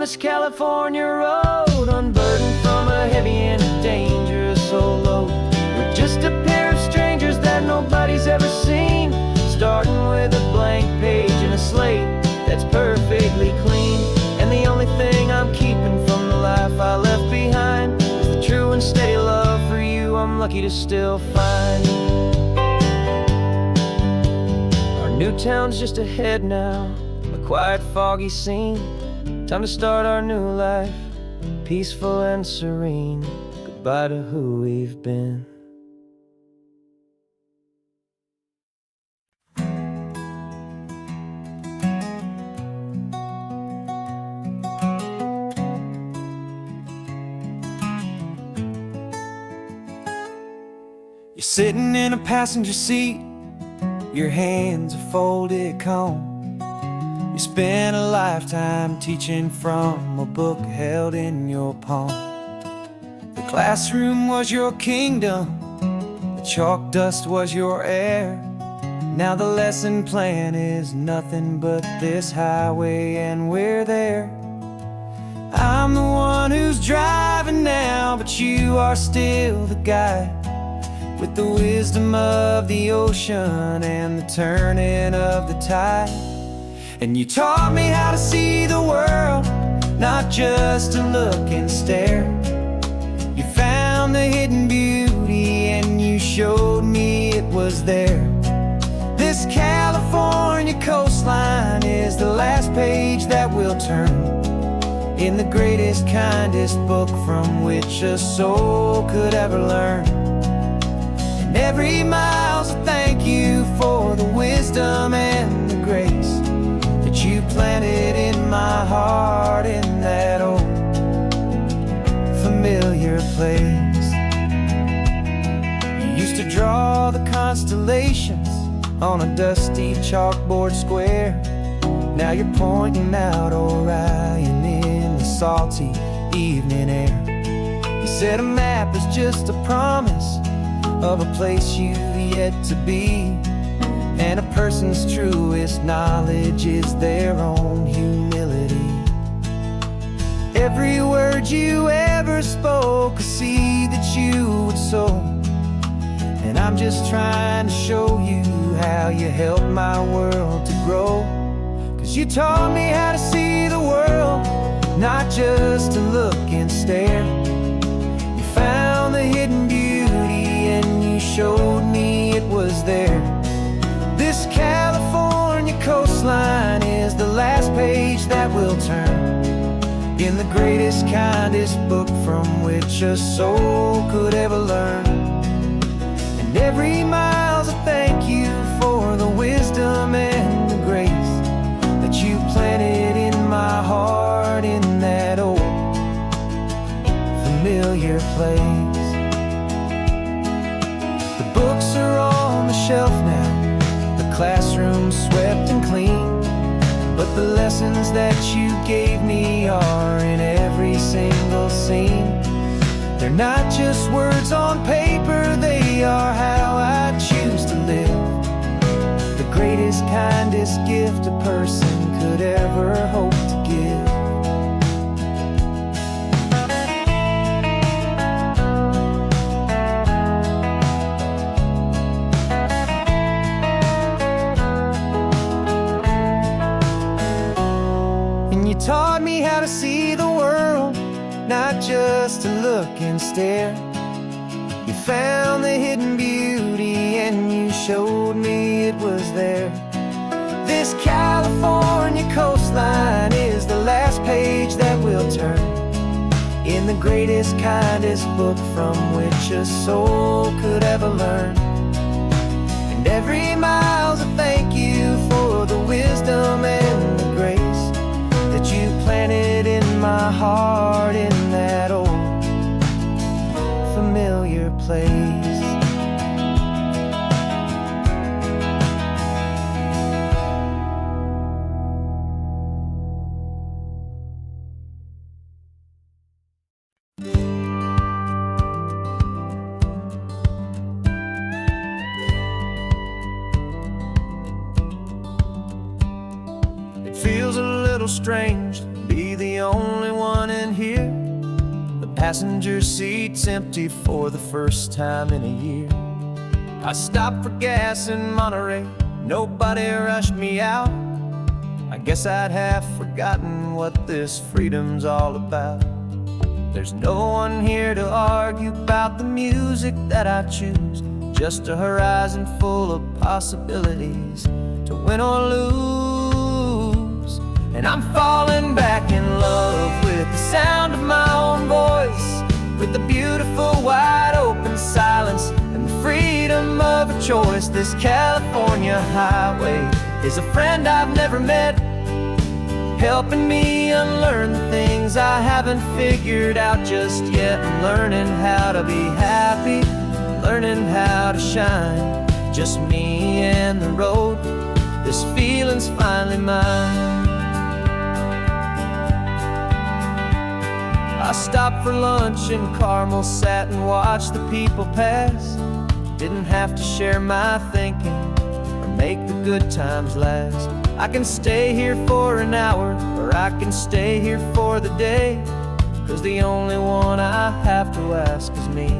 West California road, unburdened from a heavy and a dangerous old load. We're just a pair of strangers that nobody's ever seen, starting with a blank page and a slate that's perfectly clean. And the only thing I'm keeping from the life I left behind is the true and steady love for you I'm lucky to still find. Our new town's just ahead now, a quiet, foggy scene. Time to start our new life, peaceful and serene. Goodbye to who we've been. You're sitting in a passenger seat, your hands are folded calm. You spent a lifetime teaching from a book held in your palm. The classroom was your kingdom, the chalk dust was your air. Now the lesson plan is nothing but this highway and we're there. I'm the one who's driving now, but you are still the guide, with the wisdom of the ocean and the turning of the tide. And you taught me how to see the world, not just to look and stare. You found the hidden beauty and you showed me it was there. This California coastline is the last page that we'll turn in the greatest, kindest book from which a soul could ever learn. And every mile's a thank you for the wisdom and the grace that you planted in my heart in that old familiar place. You used to draw the constellations on a dusty chalkboard square. Now you're pointing out Orion in the salty evening air. You said a map is just a promise of a place you've yet to be, and a person's truest knowledge is their own humility. Every word you ever spoke, a seed that you would sow, and I'm just trying to show you how you helped my world to grow. 'Cause you taught me how to see the world, not just to look and stare. You found the hidden beauty and you showed me it was there. This California coastline is the last page that we'll turn in the greatest, kindest book from which a soul could ever learn. And every mile's a thank you for the wisdom and the grace that you planted in my heart in that old familiar place. The books are on the shelf now, classroom swept and clean, but the lessons that you gave me are in every single scene. They're not just words on paper, they are how I choose to live. The greatest, kindest gift a person could ever hope to give. Taught me how to see the world, not just to look and stare. You found the hidden beauty and you showed me it was there. This California coastline is the last page that we'll turn in the greatest, kindest book from which a soul could ever learn. And every mile's a thank you for the wisdom and the grace that you planted in my heart in that old familiar place. It feels a little strange to be the only Passenger seat's empty for the first time in a year. I stopped for gas in Monterey, nobody rushed me out. I guess I'd half forgotten what this freedom's all about. There's no one here to argue about the music that I choose, just a horizon full of possibilities to win or lose. And I'm falling back in love with the sound of my own voice, with the beautiful wide open silence and the freedom of a choice. This California highway is a friend I've never met, helping me unlearn the things I haven't figured out just yet. I'm learning how to be happy, learning how to shine, just me and the road. This feeling's finally mine. I stopped for lunch in Carmel, sat and watched the people pass. Didn't have to share my thinking or make the good times last. I can stay here for an hour, or I can stay here for the day, 'cause the only one I have to ask is me.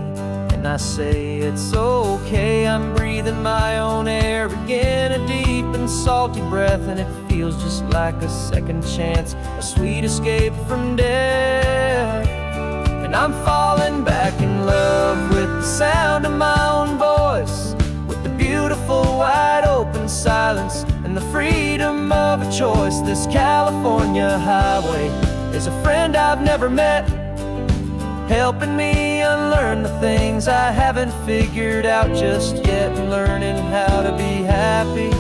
And I say it's okay, I'm breathing my own air again, a deep and salty breath, and it feels just like a second chance, a sweet escape from death. And I'm falling back in love with the sound of my own voice, with the beautiful wide open silence and the freedom of a choice. This California highway is a friend I've never met, helping me unlearn the things I haven't figured out just yet. Learning how to be happy,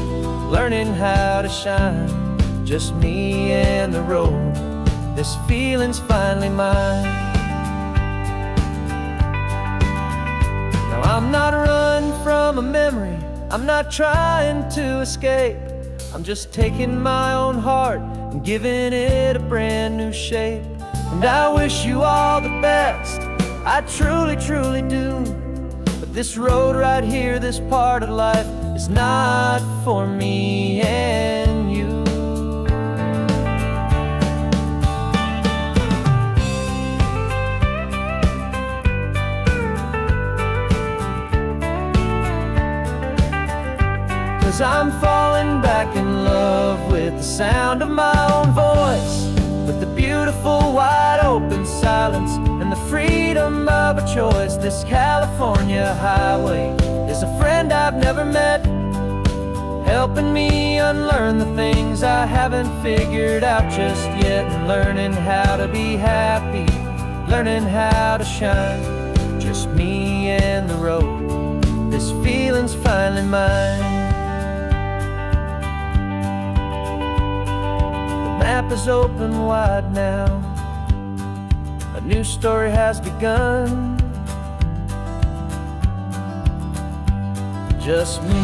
learning how to shine, just me and the road. This feeling's finally mine. Now I'm not running from a memory, I'm not trying to escape. I'm just taking my own heart and giving it a brand new shape. And I wish you all the best, I truly, truly do. But this road right here, this part of life, is not for me and you. 'Cause I'm falling back in love with the sound of my own voice, with the beautiful wide open silence and the freedom of a choice. This California highway is a friend I've never met, helping me unlearn the things I haven't figured out just yet. And learning how to be happy, learning how to shine, just me and the road. This feeling's finally mine. The map is open wide now, a new story has begun, just me.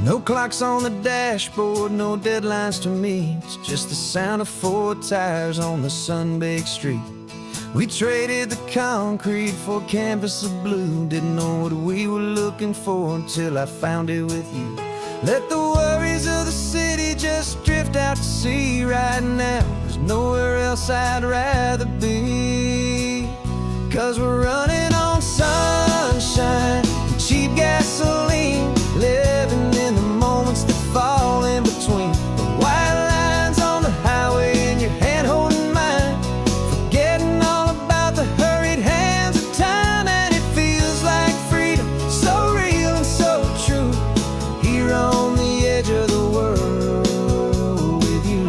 No clocks on the dashboard, no deadlines to meet, it's just the sound of 4 tires on the sun-baked street. We traded the concrete for a canvas of blue, didn't know what we were looking for until I found it with you. Let the worries of the city just drift out to sea right now. There's nowhere else I'd rather be, 'cause we're running on sunshine and cheap gasoline, living in the moments that fall in between the white lines on the highway and your hand holding mine, forgetting all about the hurried hands of time. And it feels like freedom, so real and so true, here on the edge of the world with you.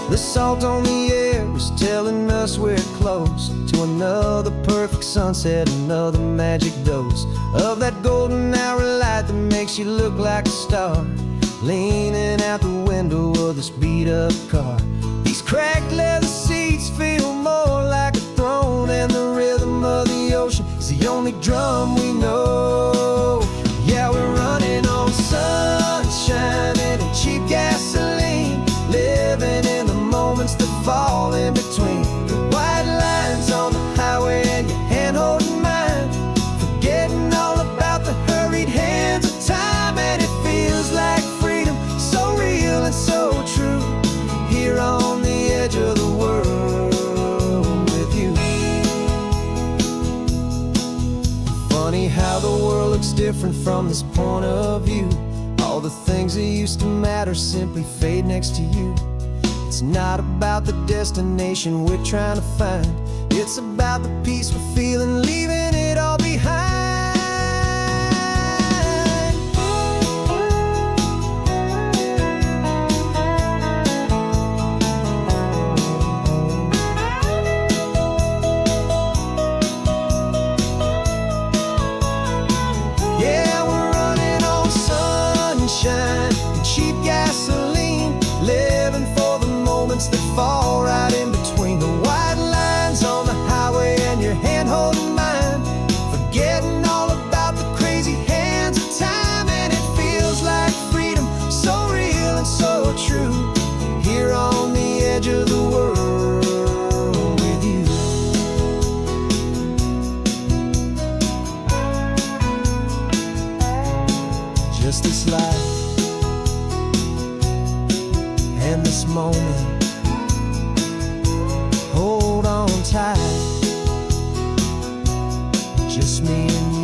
The salt on the air is telling us we're close to another perfect sunset, another magic dose of that golden hour light that makes you look like a star, leaning out the window of this beat-up car. These cracked leather seats feel more like a throne, and the rhythm of the ocean is the only rhythmic drum we know. Yeah, we're running on sunshine and cheap gasoline, living in the moments that fall in between the white lines on the highway and your hand holding mine, forgetting all about the hurried hands of time. And it feels like freedom, so real and so true, here on the edge of the world with you. Funny how the world looks different from this point of view. All the things that used to matter simply fade next to you. It's not about the destination we're trying to find, it's about the peace we're feeling, leaving it all behind. Yeah, we're running on sunshine and cheap gasoline, living for the moments that fall right in between the white lines on the highway and your hand holding mine, forgetting all about the crazy hands of time. And it feels like freedom, so real and so true, here on the edge of the world with you. Just this life and this moment, hold on tight, just me and you.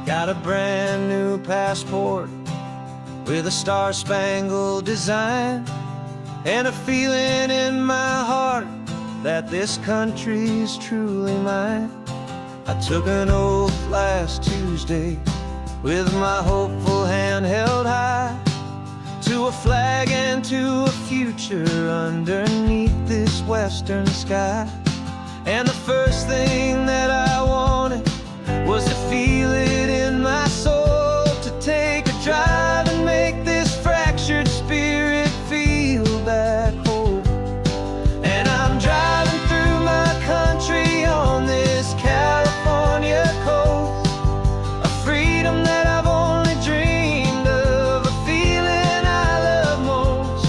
Got a brand new passport with a star-spangled design, and a feeling in my heart that this country's truly mine. I took an oath last Tuesday with my hopeful hand held high, to a flag and to a future underneath this western sky. And the first thing that I wanted was to feel it in my soul, to take a drive and make this fractured spirit feel back home. And I'm driving through my country on this California coast, a freedom that I've only dreamed of, a feeling I love most.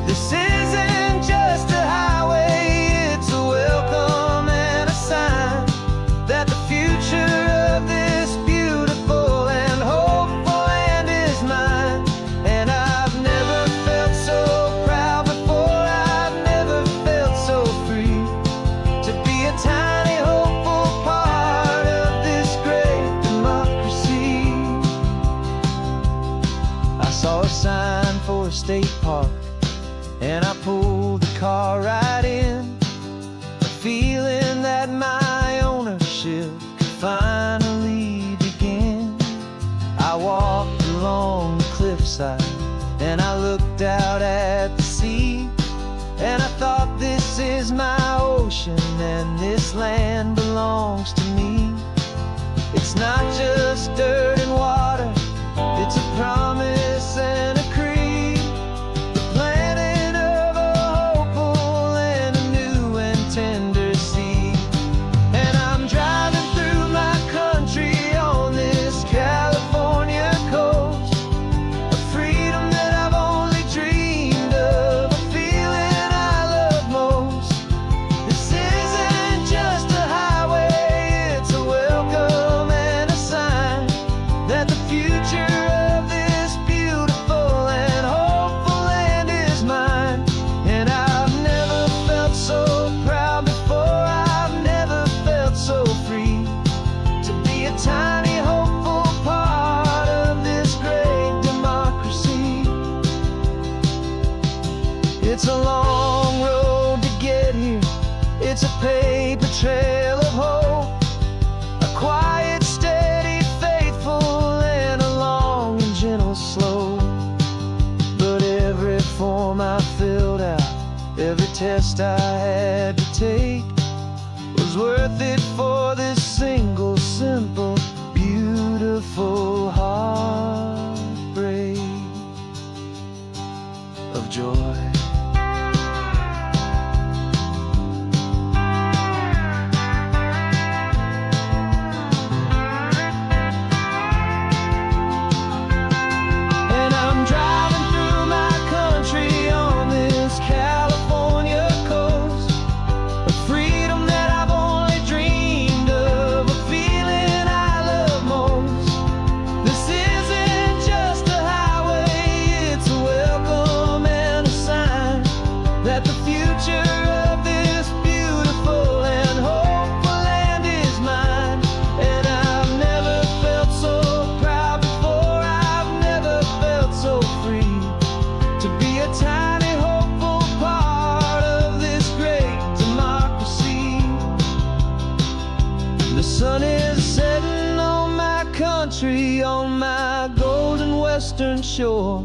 This isn't just a highway, it's a welcome and a sign that the future of this beautiful and hopeful land is mine. And I've never felt so proud before, I've never felt so free, to be a tiny hopeful part of this great democracy. I saw a sign for a state park, and I pulled the car right in, a feeling that my ownership could finally begin. I walked along the cliffside and I looked out at the sea, and I thought, this is my ocean and this land belongs to me. It's not just dirt and water, it's a promise and a creed, the planting of a hopeful and a new and tender seed. And I'm driving through my country on this California coast, a freedom that I've only dreamed of, a feeling I love most. This isn't just a highway, it's a welcome and a sign that the future of this beautiful and hopeful land is mine. And I've never felt so proud before, I've never felt so free, to be a tiny hopeful part of this great democracy. It's a long road to get here, it's a paper trail of hope, a quiet, steady, faithful, and a long and gentle slope. But every form I filled out, every test I had to take was worth it for this single, simple, beautiful heartbreak of joy. On my golden western shore,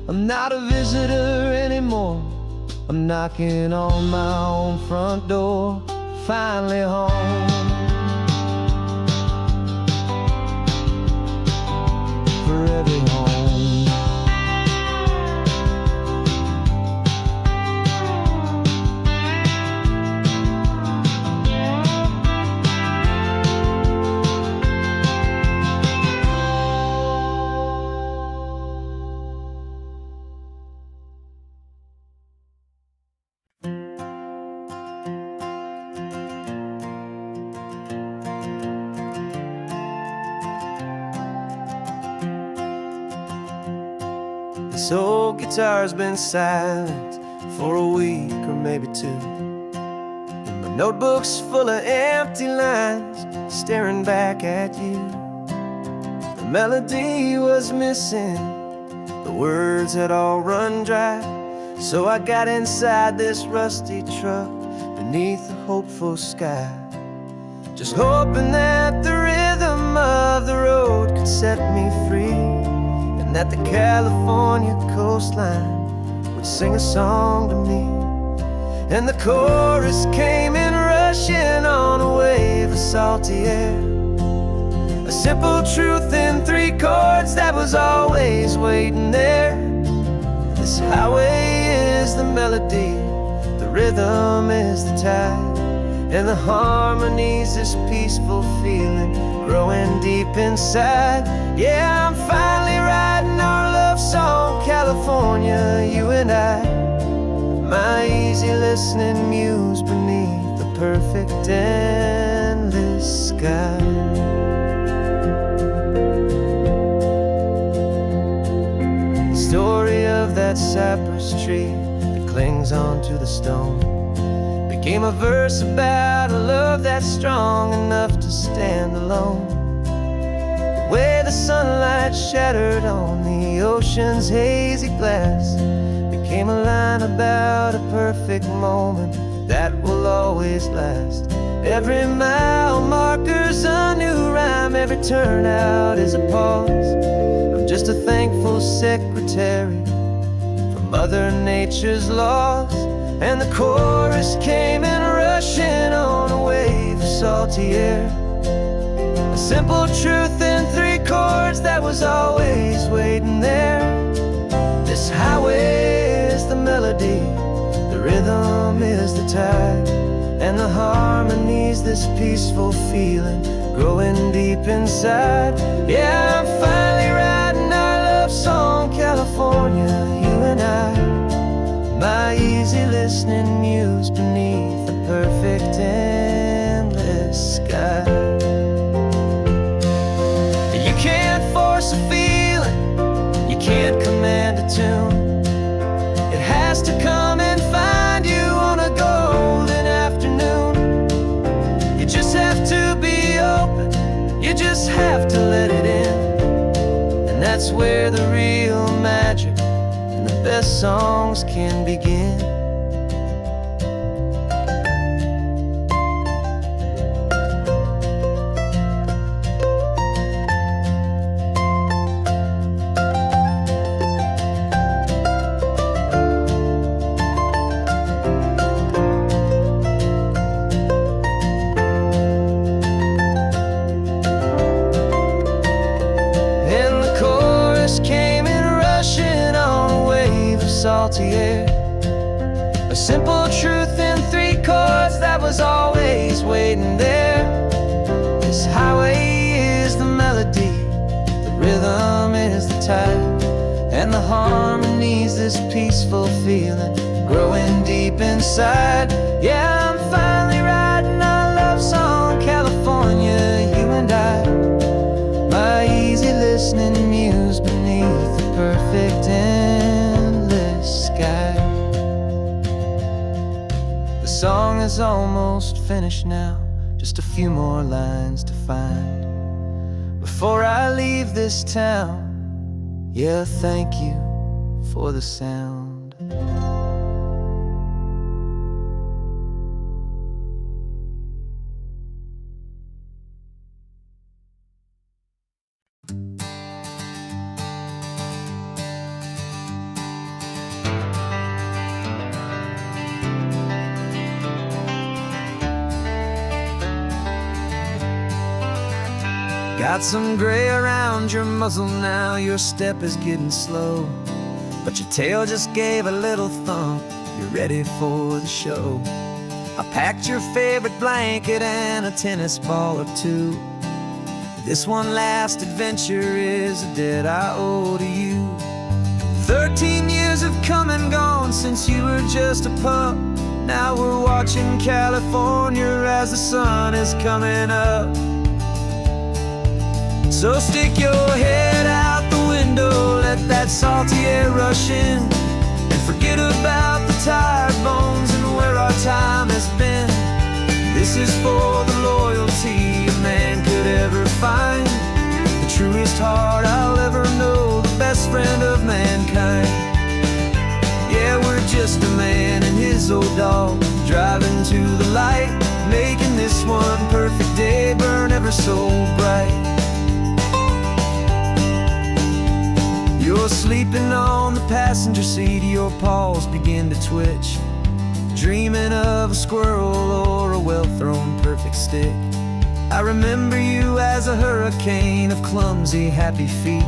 I'm not a visitor anymore. I'm knocking on my own front door, finally home. For every home. This old guitar's been silent for a week or maybe two, and my notebook's full of empty lines staring back at you. The melody was missing, the words had all run dry, so I got inside this rusty truck beneath a hopeful sky, just hoping that the rhythm of the road could set me free, and that the California coastline would sing a song to me. And the chorus came in rushing on a wave of salty air, a simple truth in 3 chords that was always waiting there. This highway is the melody, the rhythm is the tide, and the harmony's this peaceful feeling growing deep inside. Yeah, I'm finally writing our love song, California, you and I, my easy listening muse beneath the perfect endless sky. The story of that cypress tree that clings onto the stone became a verse about a love that's strong enough to stand alone. The way the sunlight shattered on the ocean's hazy glass became a line about a perfect moment that will always last. Every mile marker's a new rhyme, every turnout is a pause. I'm just a thankful secretary for Mother Nature's laws. And the chorus came in rushing on a wave of salty air, a simple truth in 3 chords that was always waiting there. This highway is the melody, the rhythm is the tide, and the harmony's this peaceful feeling growing deep inside. Yeah, I'm finally writing our love song, California, you and I, my easy listening muse beneath the perfect endless sky. You can't force a feeling, you can't command a tune. It has to come and find you on a golden afternoon. You just have to be open, you just have to let it in, and that's where the real magic and the best songs can begin. salty air. A simple truth in 3 chords that was always waiting there. This highway is the melody, the rhythm is the tide, and the harmony's this peaceful feeling growing deep inside. Yeah, I'm finally writing our love song, California, you and I. My easy listening muse beneath the perfect endless sky. The song is almost finished now, just a few more lines to find before I leave this town. Yeah, thank you for the sound. Got some gray around your muzzle now, your step is getting slow, but your tail just gave a little thump, you're ready for the show. I packed your favorite blanket and a tennis ball or two. This one last adventure is a debt I owe to you. 13 years have come and gone since you were just a pup. Now we're watching California as the sun is coming up. So stick your head out the window, let that salty air rush in, and forget about the tired bones and where our time has been. This is for the loyalty a man could ever find, the truest heart I'll ever know, the best friend of mankind. Yeah, we're just a man and his old dog, driving to the light, making this one perfect day burn ever so bright. You're sleeping on the passenger seat, your paws begin to twitch, dreaming of a squirrel or a well-thrown perfect stick. I remember you as a hurricane of clumsy, happy feet.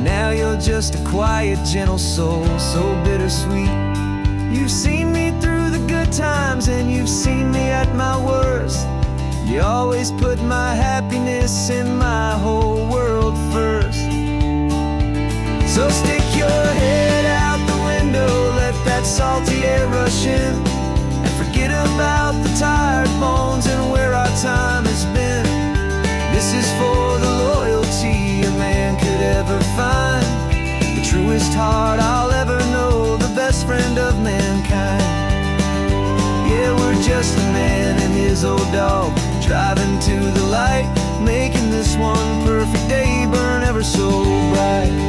Now you're just a quiet, gentle soul, so bittersweet. You've seen me through the good times and you've seen me at my worst. You always put my happiness in my whole world first. So stick your head out the window, let that salty air rush in, and forget about the tired bones and where our time has been. This is for the loyalty a man could ever find, the truest heart I'll ever know, the best friend of mankind. Yeah, we're just a man and his old dog, driving to the light, making this one perfect day burn ever so bright.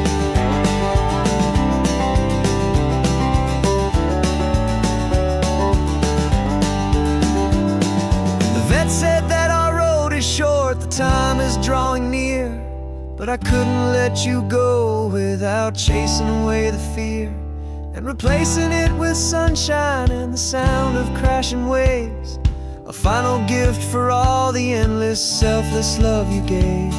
Said that our road is short, the time is drawing near, but I couldn't let you go without chasing away the fear and replacing it with sunshine and the sound of crashing waves, a final gift for all the endless, selfless love you gave.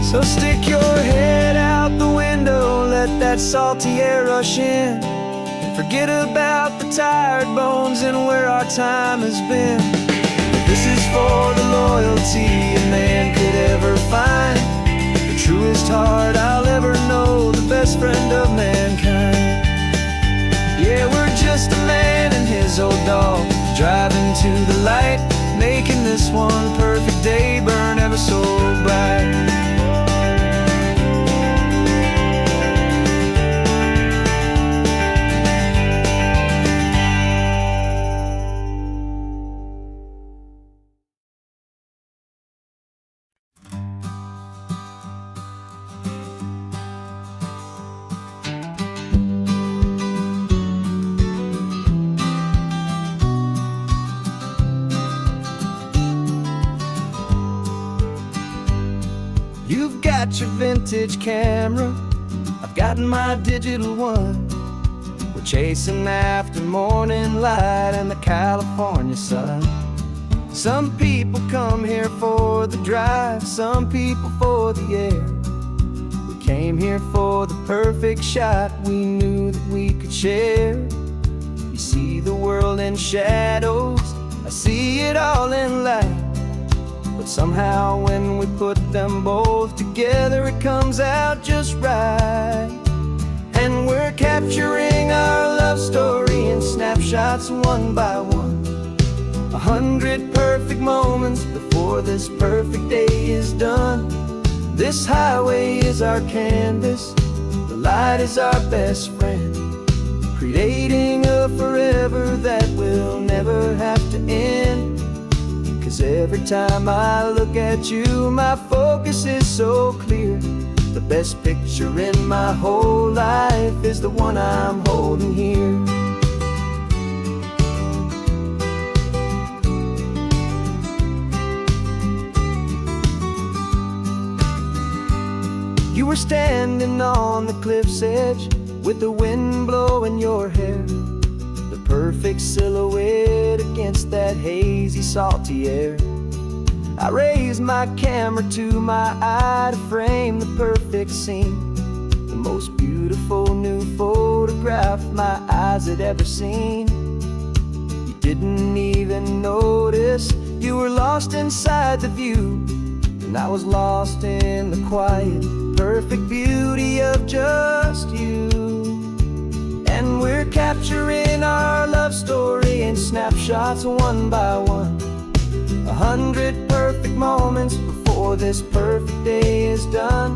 So stick your head out the window, let that salty air rush in, and forget about the tired bones and where our time has been. This is for the loyalty a man could ever find, the truest heart I'll ever know, the best friend of mankind. Yeah, we're just a man and his old dog, driving to the light, making this one perfect day burn ever so bright. got your vintage camera, I've gotten my digital one. We're chasing after morning light and the California sun. Some people come here for the drive, some people for the air. We came here for the perfect shot we knew that we could share. You see the world in shadows, I see it all in light. But somehow when we put them both together, it comes out just right. And we're capturing our love story in snapshots one by one. 100 perfect moments before this perfect day is done. This highway is our canvas, the light is our best friend, creating a forever that will never have to end. 'Cause every time I look at you, my focus is so clear. The best picture in my whole life is the one I'm holding here. You were standing on the cliff's edge with the wind blowing your hair, the perfect silhouette against that hazy, salty air. I raised my camera to my eye to frame the perfect scene, the most beautiful new photograph my eyes had ever seen. You didn't even notice you were lost inside the view, and I was lost in the quiet, perfect beauty of just you. And we're capturing our love story in snapshots one by one. 100 perfect moments before this perfect day is done.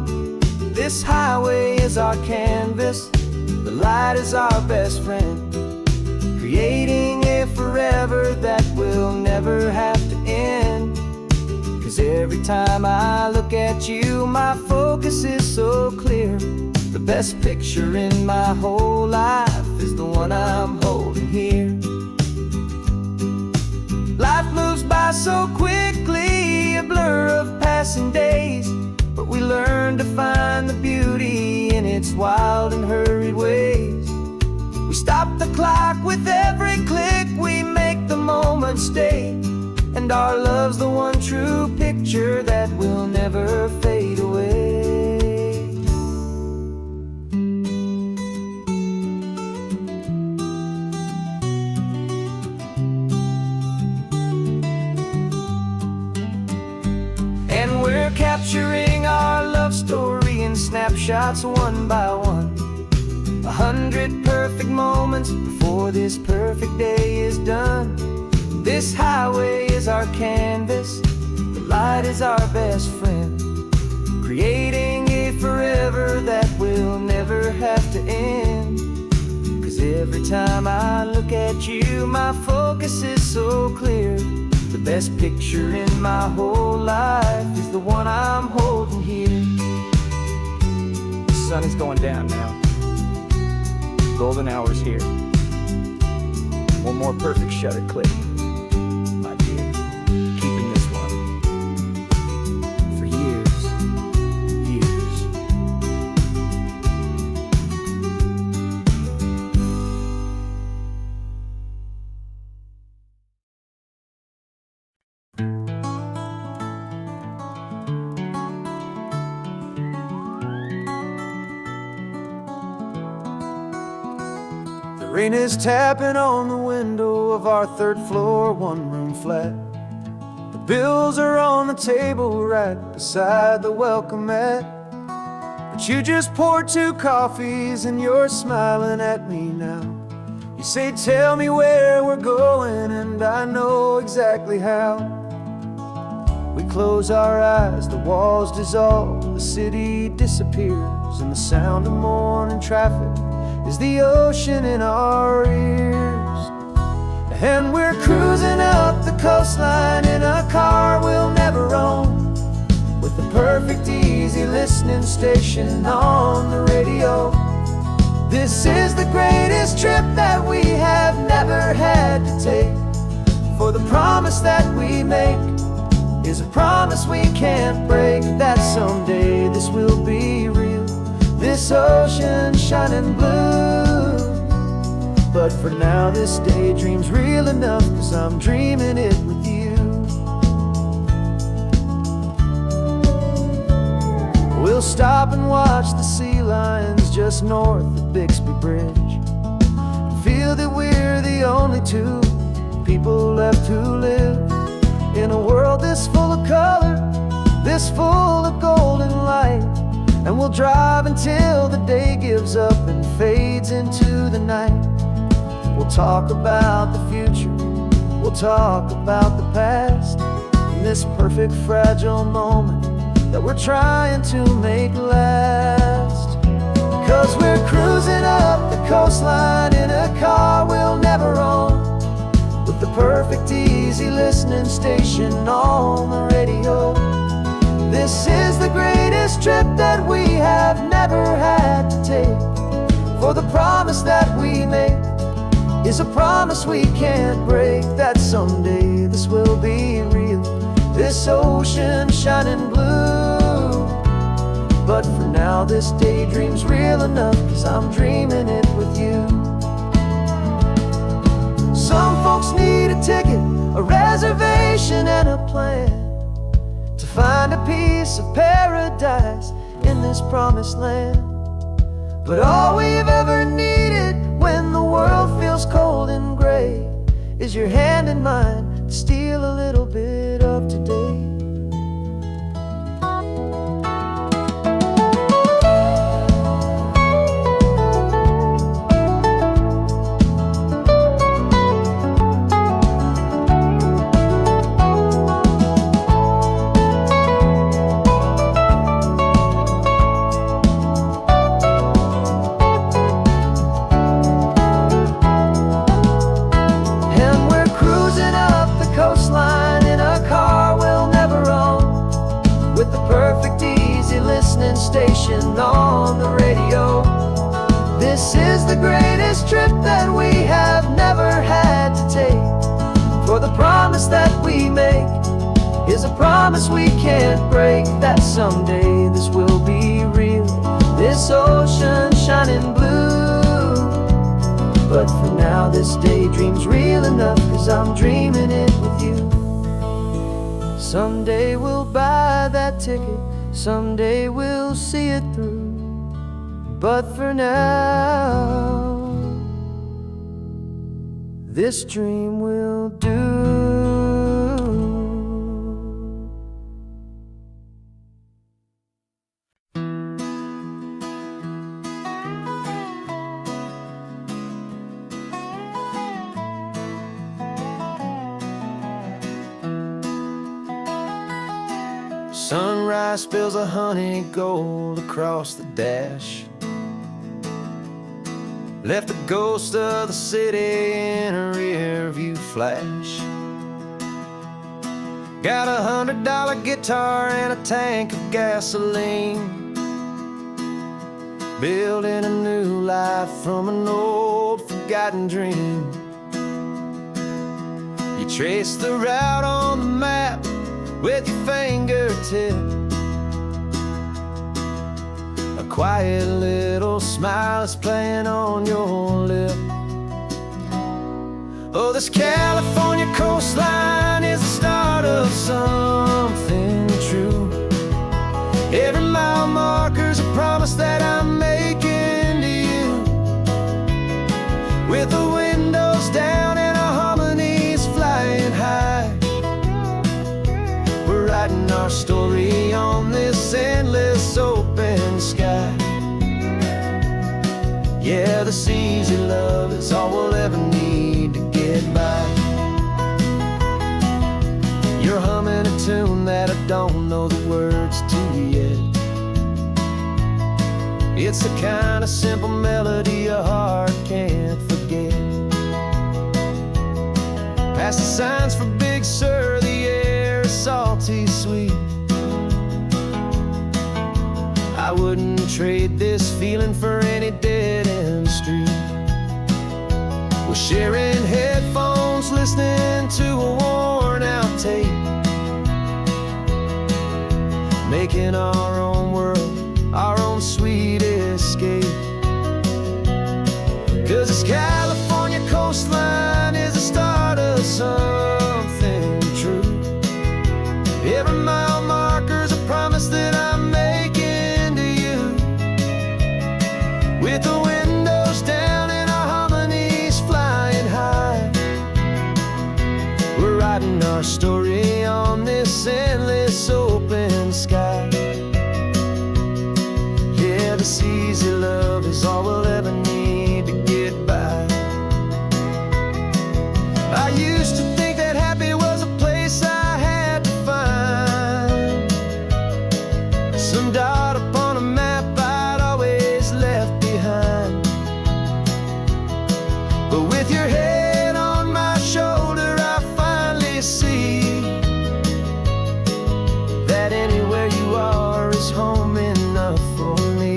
This highway is our canvas, the light is our best friend, creating a forever that will never have to end. 'Cause every time I look at you, my focus is so clear. The best picture in my whole life is the one I'm holding here. Life moves by so quickly, a blur of passing days, but we learn to find the beauty in its wild and hurried ways. We stop the clock with every click, we make the moment stay, and our love's the one true picture that will never fade away. And we're capturing our love story in snapshots one by one. 100 perfect moments before this perfect day is done. This highway is our canvas, the light is our best friend, creating a forever that will never have to end. 'Cause every time I look at you, my focus is so clear. The best picture in my whole life is the one I'm holding here. The sun is going down now. Golden hour's here. One more perfect shutter click. Keeping this one for years, years. The rain is tapping on the window of our third floor, one-room flat. Bills are on the table right beside the welcome mat. But you just poured 2 coffees and you're smiling at me now. You say, tell me where we're going, and I know exactly how. We close our eyes, the walls dissolve, the city disappears, and the sound of morning traffic is the ocean in our ears. And we're cruising up the coastline in a car we'll never own, with the perfect easy listening station on the radio. This is the greatest trip that we have never had to take, for the promise that we make is a promise we can't break, that someday someday this will be real, this ocean shining blue. But for now this daydream's real enough, 'cause I'm dreaming it with you. We'll stop and watch the sea lions just north of Bixby Bridge, feel that we're the only two people left who live in a world this full of color, this full of golden light. And we'll drive until the day gives up and fades into the night. We'll talk about the future, we'll talk about the past, in this perfect fragile moment that we're trying to make last. 'Cause we're cruising up the coastline in a car we'll never own, with the perfect easy listening station on the radio. This is the greatest trip that we have never had to take, for the promise that we make is a promise we can't break, that someday this will be real, this ocean shining blue. But for now this daydream's real enough, 'cause I'm dreaming it with you. Some folks need a ticket, a reservation and a plan to find a piece of paradise in this promised land. But all we've ever needed when the world feels cold and gray is your hand in mine to steal a little bit of today. Station on the radio. This is the greatest trip that we have never had to take, for the promise that we make is a promise we can't break, that someday this will be real, this ocean shining blue. But for now this daydream's real enough, 'cause I'm dreaming it with you. Someday we'll buy that ticket, someday we'll see it through. But for now, this dream will do. Sunrise spills a honey gold across the dash, left the ghost of the city in a rear view flash. Got a $100 guitar and a tank of gasoline, building a new life from an old forgotten dream. You trace the route on the map with your fingertip, a quiet little smile is playing on your lip. Oh, this California coastline is the start of something true. Every mile marker's a promise that I'm making to you, with the windows down and our harmonies flying high. Writing our story on this endless open sky. Yeah, this easy love is all we'll ever need to get by. You're humming a tune that I don't know the words to yet. It's the kind of simple melody a heart can't forget. Past the signs for Big Sur, the air is salty sweet. I wouldn't trade this feeling for any dead-end street. We're sharing headphones, listening to a worn-out tape, making our own world own sweet escape. 'Cause this California coastline is the start of something true. Every mile marker's a promise that I'm making to you. With the windows down and our harmonies flying high, we're writing our story on this endless open sky. Yeah, this easy love is all we'll ever need to get by. I used to think that happy was a place I had to find, some dot upon a map I'd always left behind. But with your head on my shoulder, I finally see that anywhere you are is home enough for me.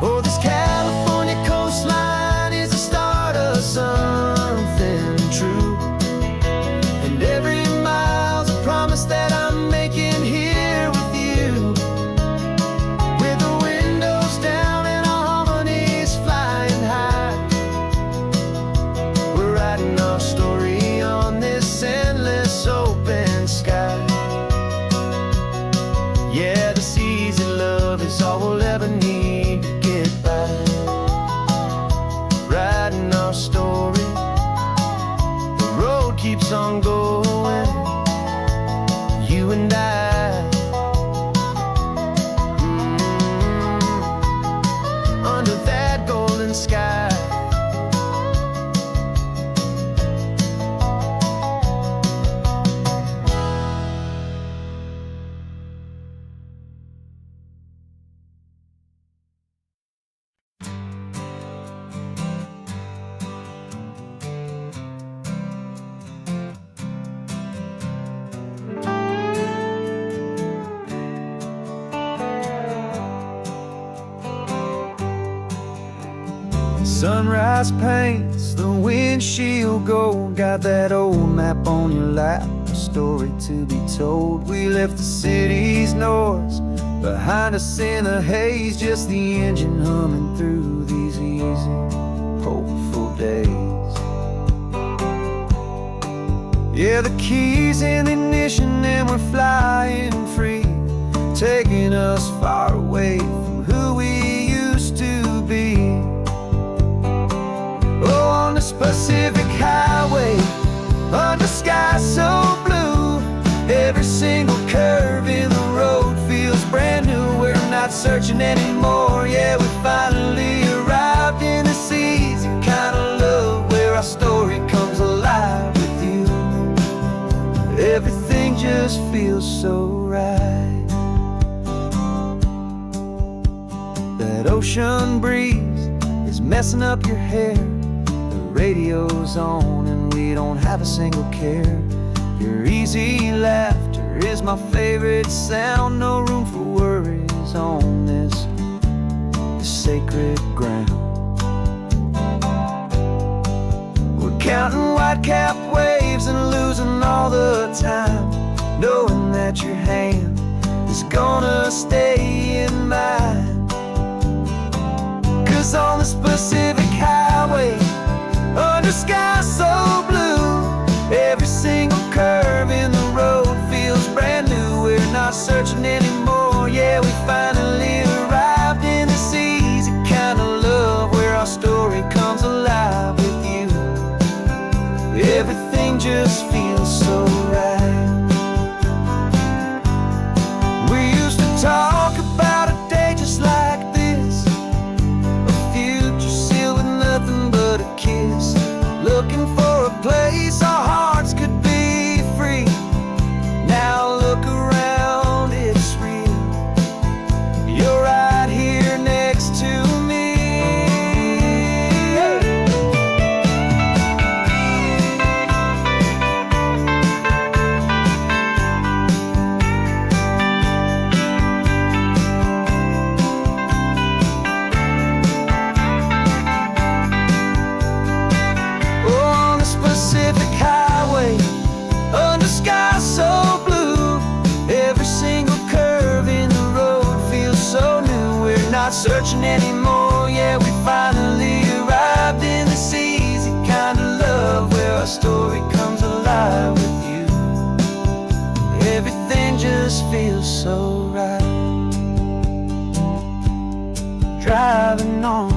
Oh, this California coastline is the start of something true. And every mile's a promise that I'm making here with you. With the windows down and our harmonies flying high, we're writing our story on this endless open sky. Yeah, this easy love is all we'll ever need to get by. Writing our story, the road keeps on going, you and I. Under that golden sky. Sunrise paints the windshield gold. Got that old map on your lap, a story to be told. We left the city's noise behind us in the haze, just the engine humming through these easy, hopeful days. Yeah, the keys in the ignition and we're flying free, taking us far away from who we used to be. Oh, on this Pacific highway, under sky so blue, every single curve in the road feels brand new. We're not searching anymore, yeah, we finally arrived in this easy kind of love, where our story comes alive with you. Everything just feels so right. That ocean breeze is messing up your hair, radio's on and we don't have a single care. Your easy laughter is my favorite sound. No room for worries on this sacred ground. We're counting white-capped waves and losing all the time, knowing that your hand is gonna stay in mine. 'Cause on this Pacific highway, under sky so blue, every single curve in the road feels brand new. We're not searching anymore, yeah, we finally arrived in this easy kind of love, where our story comes alive with you. Everything just feels so right. We used to talk about a day just like this, a future sealed with nothing but a kiss, looking for a place our hearts could be free. Now look around, it's feels so right. Driving on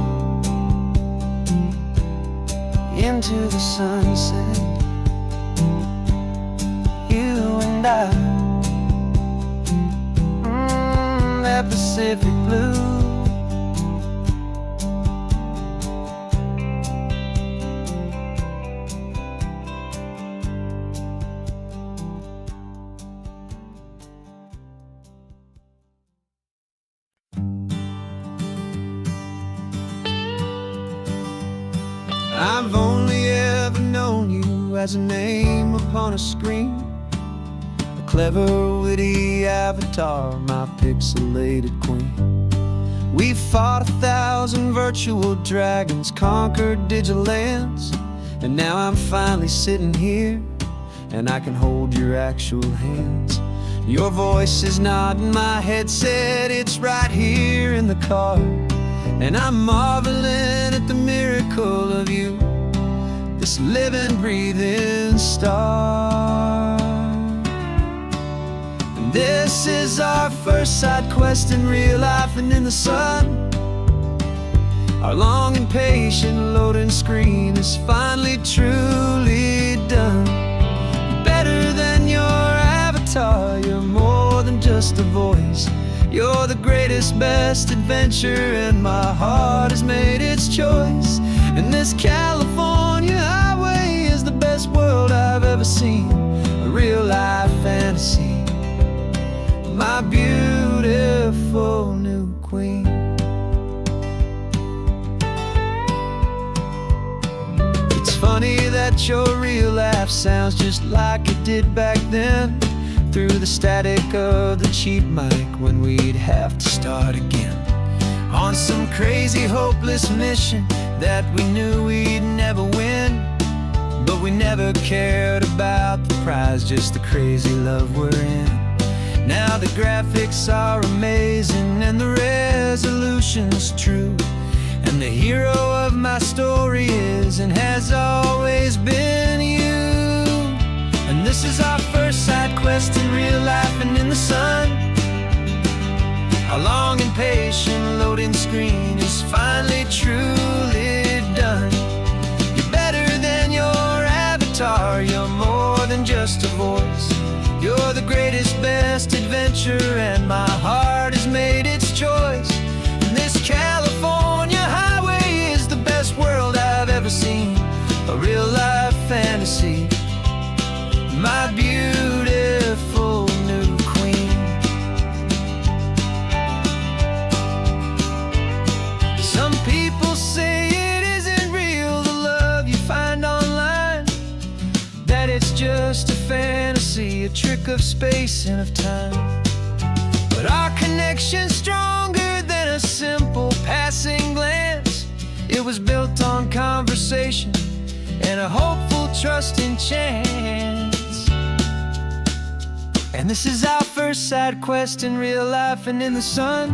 into the sunset, you and I, that Pacific blue. I've only ever known you as a name upon a screen, a clever, witty avatar, my pixelated queen. We fought 1,000 virtual dragons, conquered digital lands, and now I'm finally sitting here, and I can hold your actual hands. Your voice is not in my headset, it's right here in the car, and I'm marveling at the miracle of you, this living, breathing star. And this is our first side quest in real life and in the sun. Our long and patient loading screen is finally truly done. Better than your avatar, you're more than just a voice. You're the greatest, best adventure, and my heart has made its choice. And this California highway is the best world I've ever seen, a real-life fantasy, my beautiful new queen. It's funny that your real life sounds just like it did back then, through the static of the cheap mic when we'd have to start again, on some crazy hopeless mission that we knew we'd never win. But we never cared about the prize, just the crazy love we're in. Now the graphics are amazing and the resolution's true, and the hero of my story is and has always been you. And this is our first side quest in real life and in the sun. Our long and patient loading screen is finally truly done. You're better than your avatar, you're more than just a voice. You're the greatest, best adventure, and my heart has made its choice. And this California highway is the best world I've ever seen, a real-life fantasy, my beautiful new queen. Some people say it isn't real, the love you find online, that it's just a fantasy, a trick of space and of time. But our connection's stronger than a simple passing glance. It was built on conversation and a hopeful, trusting chance. And this is our first side quest in real life and in the sun.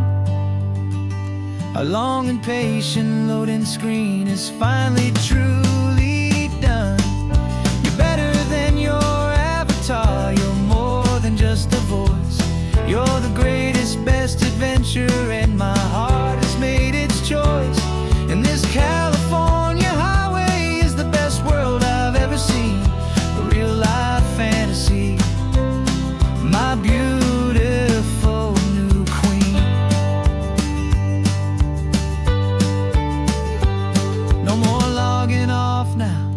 Our long and patient loading screen is finally truly done. You're better than your avatar, you're more than just a voice. You're the greatest, best adventure, and my heart has made its choice. And this California highway is the best world I've ever seen, a real-life fantasy, my beautiful new queen. No more logging off now,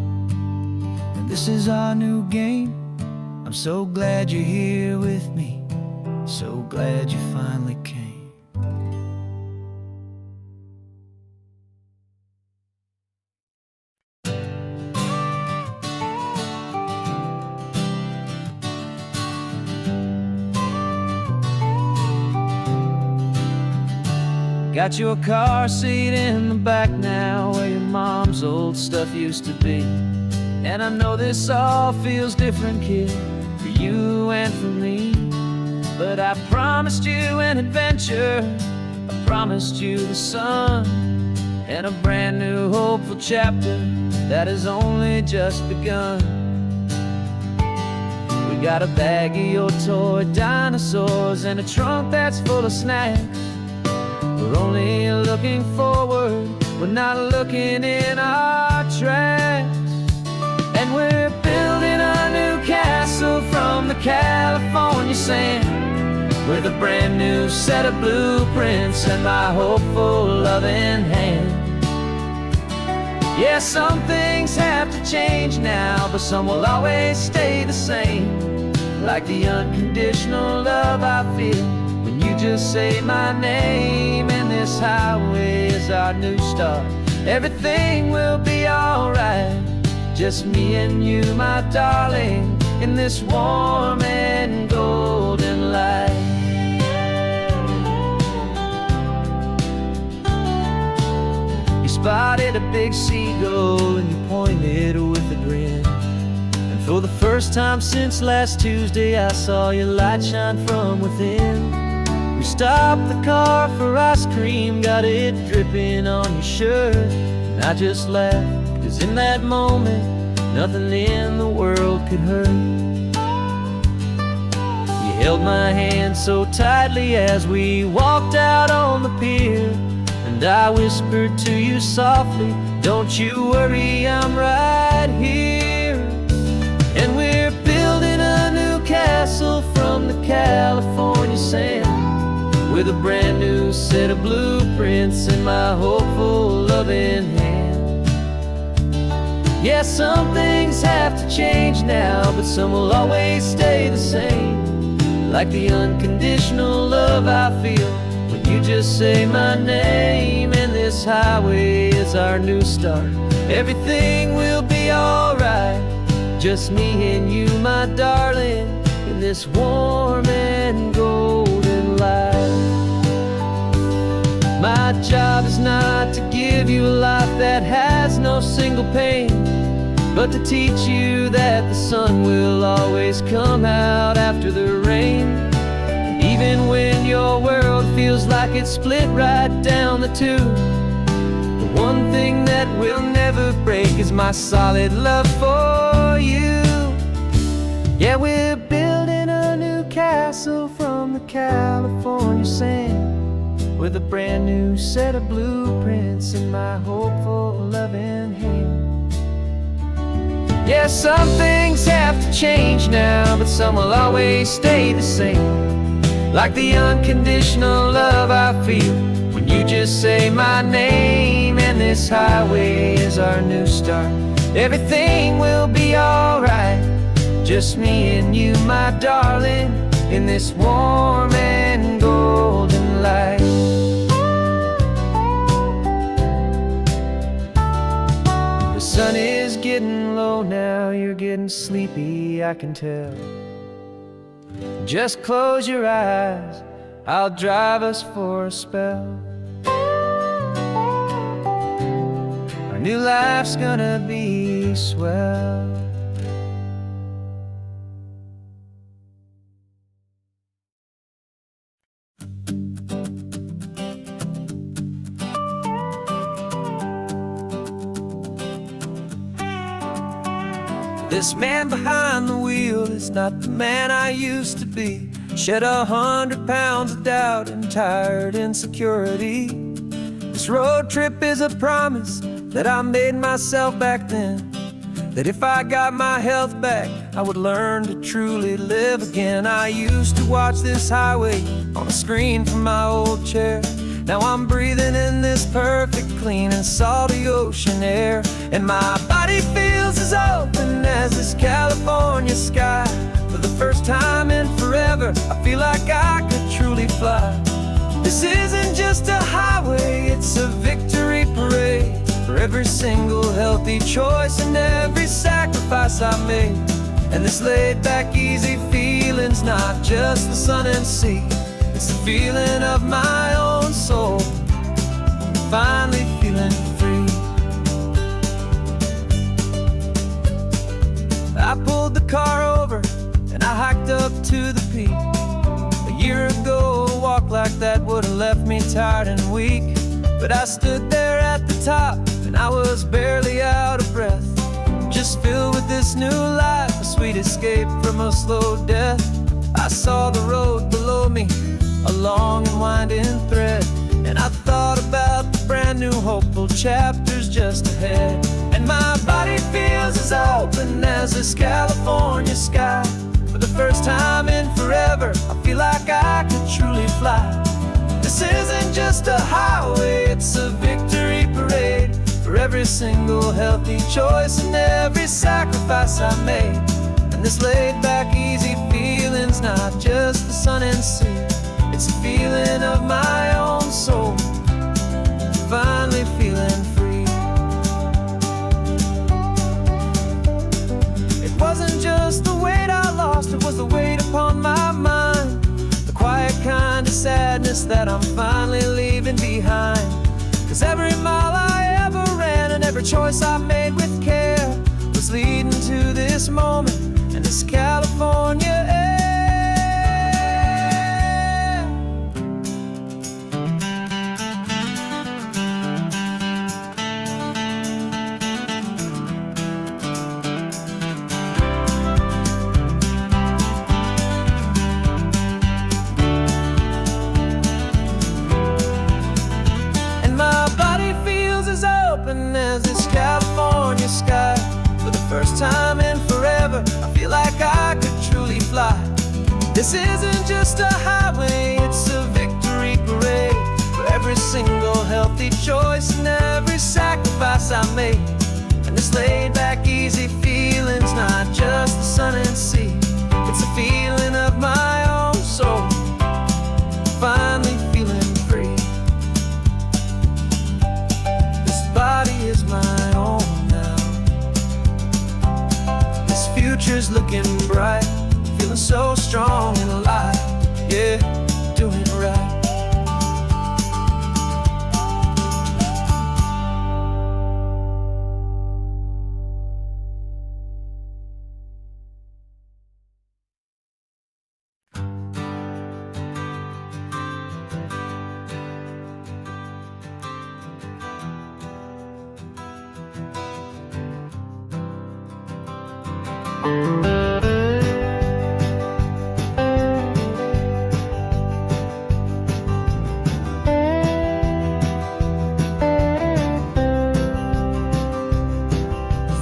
and this is our new game. I'm so glad you're here with me, so glad you finally came. Got your car seat in the back now, where your mom's old stuff used to be. And I know this all feels different, kid, for you and for me. But I promised you an adventure, I promised you the sun, and a brand new hopeful chapter that has only just begun. We got a bag of your toy dinosaurs and a trunk that's full of snacks. We're only looking forward, we're not looking in our tracks. And we're building a new castle from the California sand, with a brand new set of blueprints and my hopeful loving hand. Yeah, some things have to change now, but some will always stay the same. Like the unconditional love I feel when you just say my name. And this highway is our new start. Everything will be alright, just me and you, my darling, in this warm and golden light. You spotted a big seagull and you pointed with a grin. And for the first time since last Tuesday, I saw your light shine from within. We stopped the car for ice cream, got it dripping on your shirt. And I just laughed, 'cause in that moment, nothing in the world could hurt. You held my hand so tightly as we walked out on the pier, and I whispered to you softly, don't you worry, I'm right here. And we're building a new castle from the California sand, with a brand new set of blueprints in my hopeful loving hand. Yeah, some things have to change now, but some will always stay the same. Like the unconditional love I feel when you just say my name. And this highway is our new start. Everything will be alright, just me and you, my darling, in this warm and golden light. My job is not to give you a life that has no single pain, but to teach you that the sun will always come out after the rain. And even when your world feels like it's split right down the two, the one thing that will never break is my solid love for you. Yeah, we're building a new castle from the California sand, with a brand new set of blueprints in my hopeful loving hand. Yeah, some things have to change now, but some will always stay the same. Like the unconditional love I feel when you just say my name. And this highway is our new start. Everything will be alright, just me and you, my darling, in this warm and golden light. The sun is getting low now, you're getting sleepy, I can tell. Just close your eyes, I'll drive us for a spell. Our new life's gonna be swell. This man behind the wheel is not the man I used to be. Shed 100 pounds of doubt and tired insecurity. This road trip is a promise that I made myself back then, that if I got my health back, I would learn to truly live again. I used to watch this highway on a screen from my old chair. Now I'm breathing in this perfect, clean and salty ocean air. And my body feels as open as this California sky. For the first time in forever, I feel like I could truly fly. This isn't just a highway, it's a victory parade for every single healthy choice and every sacrifice I made. And this laid back, easy feeling's not just the sun and sea, it's the feeling of my own soul, finally feeling free. I pulled the car over and I hiked up to the peak. A year ago, a walk like that would have left me tired and weak. But I stood there at the top and I was barely out of breath, just filled with this new life, a sweet escape from a slow death. I saw the road below me, a long and winding thread, and I thought about the brand new hopeful chapters just ahead. And my body feels as open as this California sky. For the first time in forever, I feel like I could truly fly. This isn't just a highway, it's a victory parade for every single healthy choice and every sacrifice I made. And this laid-back, easy feeling's not just the sun and sea, it's a feeling of my own soul, finally feeling free. It wasn't just the weight I lost, it was the weight upon my mind, the quiet kind of sadness that I'm finally leaving behind. 'Cause every mile I ever ran and every choice I made with care was leading to this moment and this California air. As this California sky, for the first time in forever, I feel like I could truly fly. This isn't just a highway, it's a victory parade for every single healthy choice and every sacrifice I made. And this laid-back, easy feeling's not just the sun and sea, it's a feeling of my own soul, finally feeling free. Body is my own now. This future's looking bright, feeling so strong and alive. Yeah, doing it right.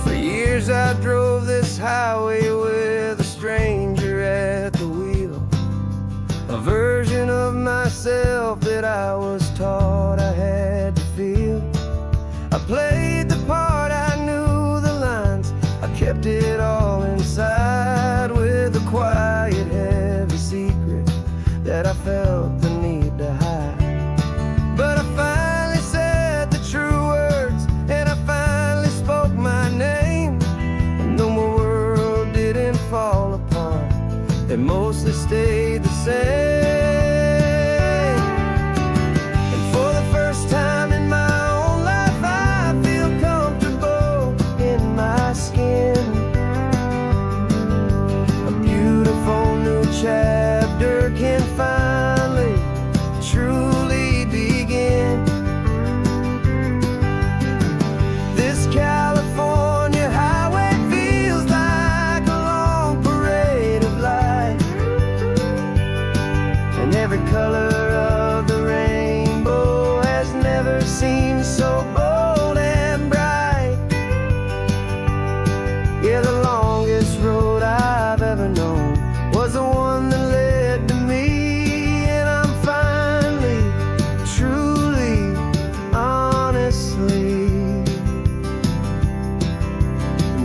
For years I drove this highway with a stranger at the wheel, a version of myself that I was taught I had to feel. I played the part, I knew the lines, I kept it all inside with a quiet, heavy secret that I felt the need to hide. But I finally said the true words, and I finally spoke my name. And though my world didn't fall apart, it mostly stayed the same. And for the first time in my own life, I feel comfortable in my skin. A beautiful new chapter can finally truly begin. This California highway feels like a long parade of light, and every color of the rainbow has never seemed so bold and bright. Yeah, the longest road I've ever known was the one that led to me, and I'm finally, truly, honestly,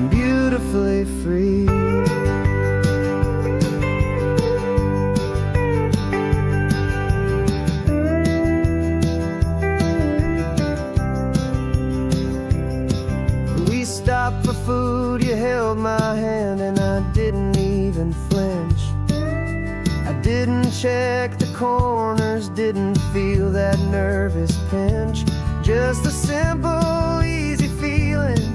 beautifully free. We stopped for food, you held my hand, and I didn't even flinch. I didn't check the corners, didn't feel that nervous pinch. Just a simple, easy feeling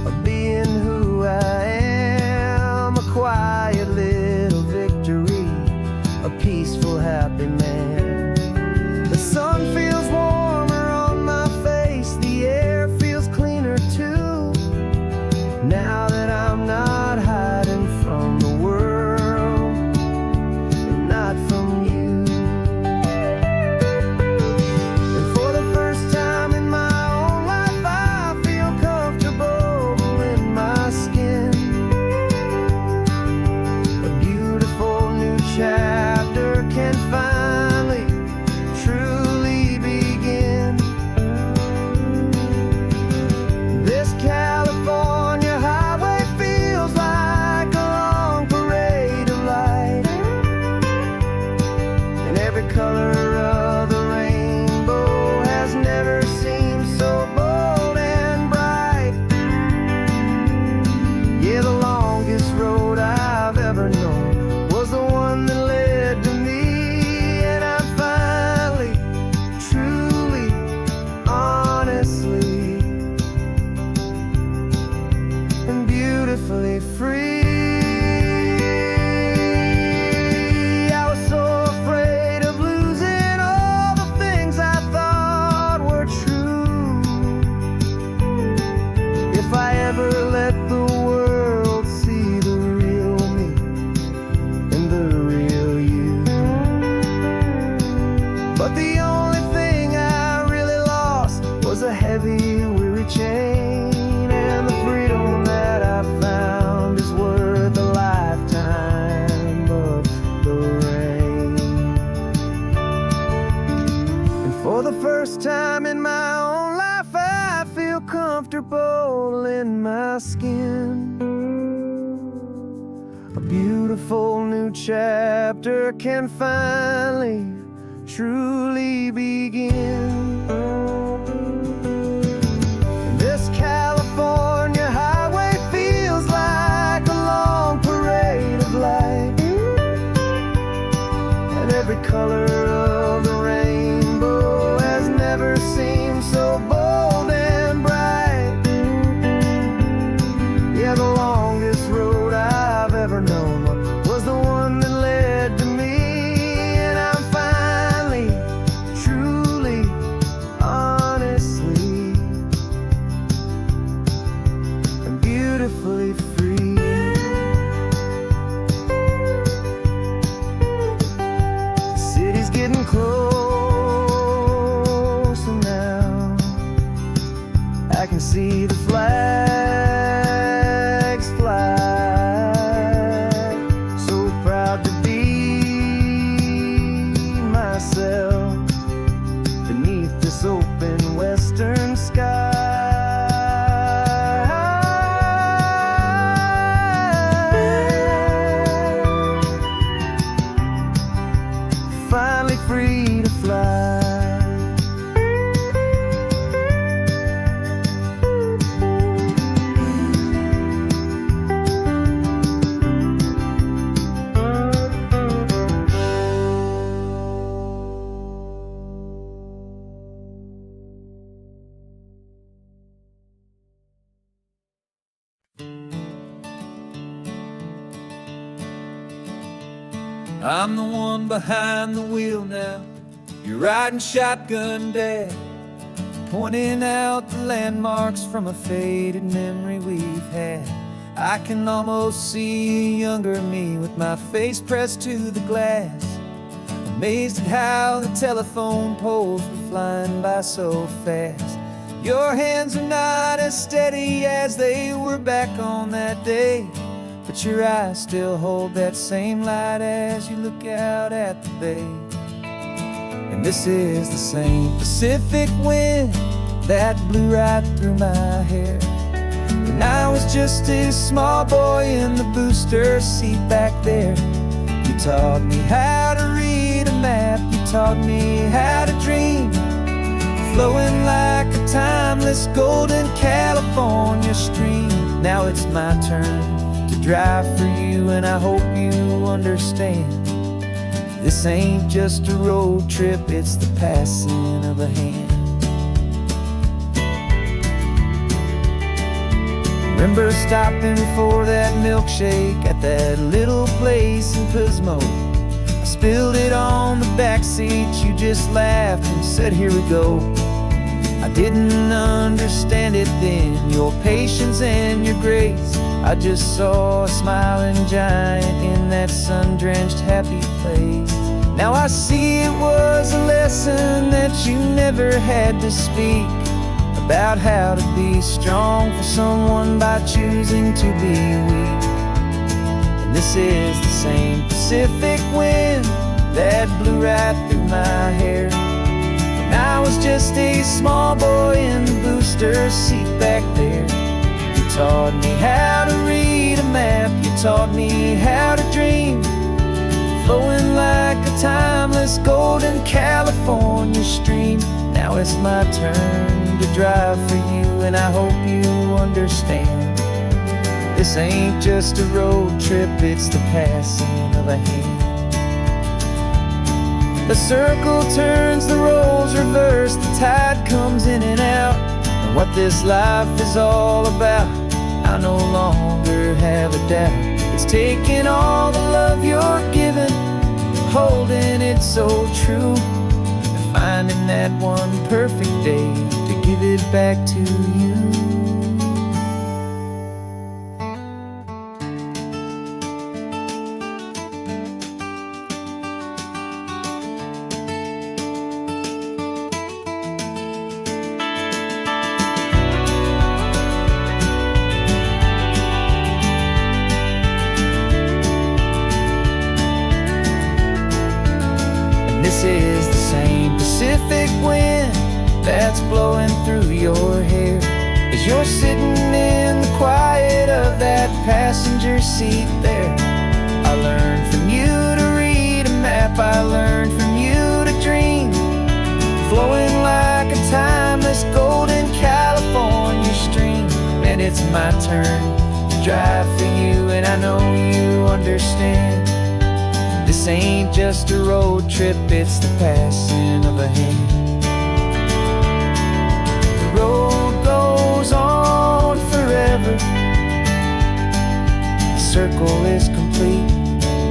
of being who I am. A quiet little victory, a peaceful, happy man. The sun feels warmer on my face, the air feels cleaner too. Now color of the rainbow has never seemed so bold and bright. Yeah, the longest road I've ever known was the one that led to me, and I'm finally, truly, honestly, and beautifully free. But the only thing I really lost was a heavy, weary chain, and the freedom that I found is worth a lifetime of the rain. And for the first time in my own life, I feel comfortable in my skin. A beautiful new chapter can finally truly begin. This California highway feels like a long parade of light, and every color of the rainbow has never seemed so bold and bright. Yeah, the longest road I've ever known was the one that led to me. Beautifully free. The city's getting closer now. I can see the flags fly. So proud to be myself beneath this open western sky. Finally free to fly. I'm the one behind the wheel now. You're riding shotgun, Dad, pointing out the landmarks from a faded memory we've had. I can almost see a younger me with my face pressed to the glass, amazed at how the telephone poles were flying by so fast. Your hands are not as steady as they were back on that day, but your eyes still hold that same light as you look out at the bay. And this is the same Pacific wind that blew right through my hair when I was just a small boy in the booster seat back there. You taught me how to read a map, you taught me how to dream, flowing like a timeless golden California stream. Now it's my turn to drive for you, and I hope you understand. This ain't just a road trip, it's the passing of a hand. Remember stopping for that milkshake at that little place in Pismo? I spilled it on the back seat, you just laughed and said, "Here we go." I didn't understand it then, your patience and your grace. I just saw a smiling giant in that sun-drenched happy place. Now I see it was a lesson that you never had to speak, about how to be strong for someone by choosing to be weak. And this is the same Pacific wind that blew right through my hair when I was just a small boy in the booster seat back there. You taught me how to read a map, you taught me how to dream, flowing like a timeless golden California stream. Now it's my turn to drive for you, and I hope you understand. This ain't just a road trip, it's the passing of a hand. The circle turns, the roles reverse, the tide comes in and out. And what this life is all about, I no longer have a doubt. It's taking all the love you're giving, holding it so true, and finding that one perfect day to give it back to you. This is the same Pacific wind that's blowing through your hair as you're sitting in the quiet of that passenger seat there. I learned from you to read a map, I learned from you to dream, flowing like a timeless golden California stream. And it's my turn to drive for you, and I know you understand. This ain't just a road trip, it's the passing of a hand. The road goes on forever, the circle is complete,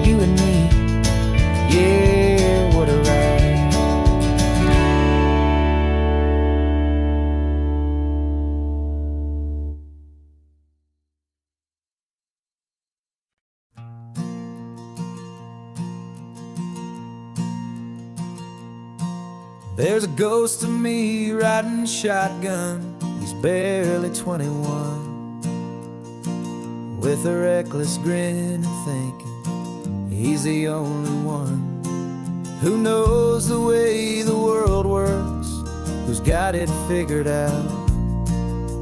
you and me, yeah, what a ride. There's a ghost of me riding shotgun. He's barely 21, with a reckless grin and thinking he's the only one who knows the way the world works, who's got it figured out.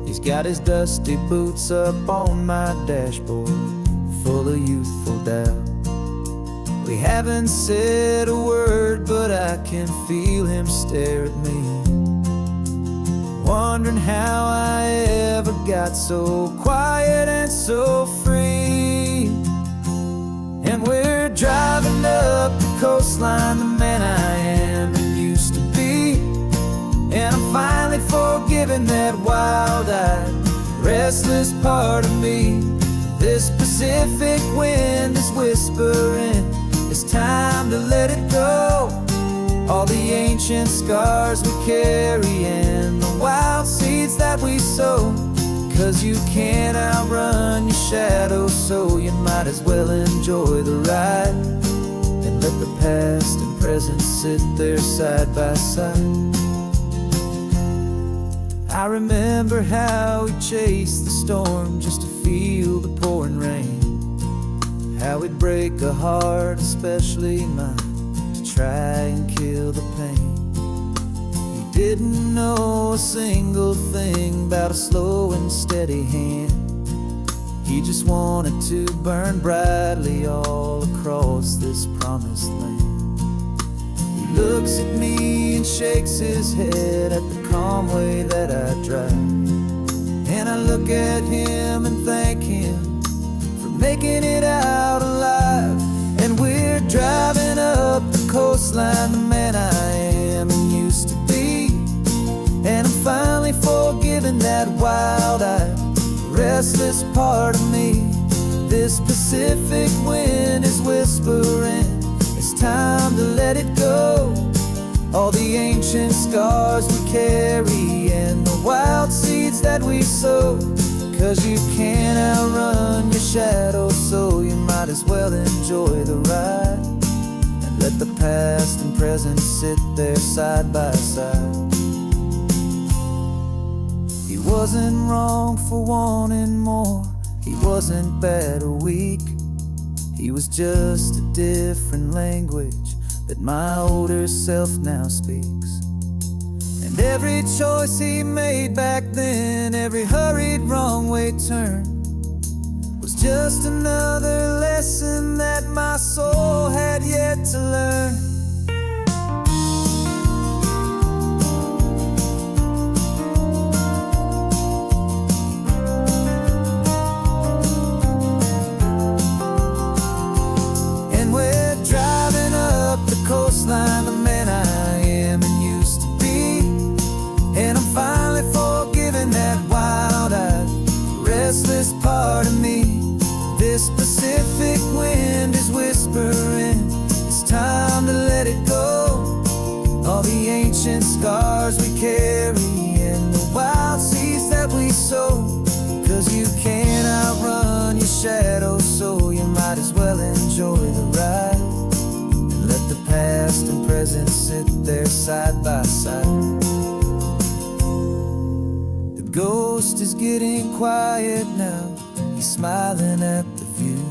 He's got his dusty boots up on my dashboard, full of youthful doubt. We haven't said a word, but I can feel him stare at me, wondering how I ever got so quiet and so free. And we're driving up the coastline, the man I am and used to be, and I'm finally forgiving that wild-eyed, restless part of me. This Pacific wind is whispering, it's time to let it go. All the ancient scars we carry and the wild seeds that we sow. 'Cause you can't outrun your shadow, so you might as well enjoy the ride and let the past and present sit there side by side. I remember how we chased the storm just to feel the pouring rain, how we'd break a heart, especially mine, to try and kill the pain. You didn't know a single thing about a slow and steady hand. He just wanted to burn brightly all across this promised land. He looks at me and shakes his head at the calm way that I drive, and I look at him and thank him for making it out alive. And we're driving up the coastline, the man I am and used to be, and I'm finally forgiving that wild-eyed, restless part of me. This Pacific wind is whispering, it's time to let it go. All the ancient scars we carry and the wild seeds that we sow. 'Cause you can't outrun your shadow, so you might as well enjoy the ride and let the past and present sit there side by side. He wasn't wrong for wanting more, he wasn't bad or weak. He was just a different language that my older self now speaks. And every choice he made back then, every hurried wrong way turn, was just another lesson that my soul had yet to learn. And we're driving up the coastline, the man I am and used to be. And I'm finally forgiving that wild-eyed, restless part of me. This Pacific wind is whispering, it's time to let it go. All the ancient scars we carry and the wild seeds that we sow. 'Cause you can't outrun your shadow, so you might as well enjoy the ride. And let the past and present sit there side by side. The ghost is getting quiet now, he's smiling at the view.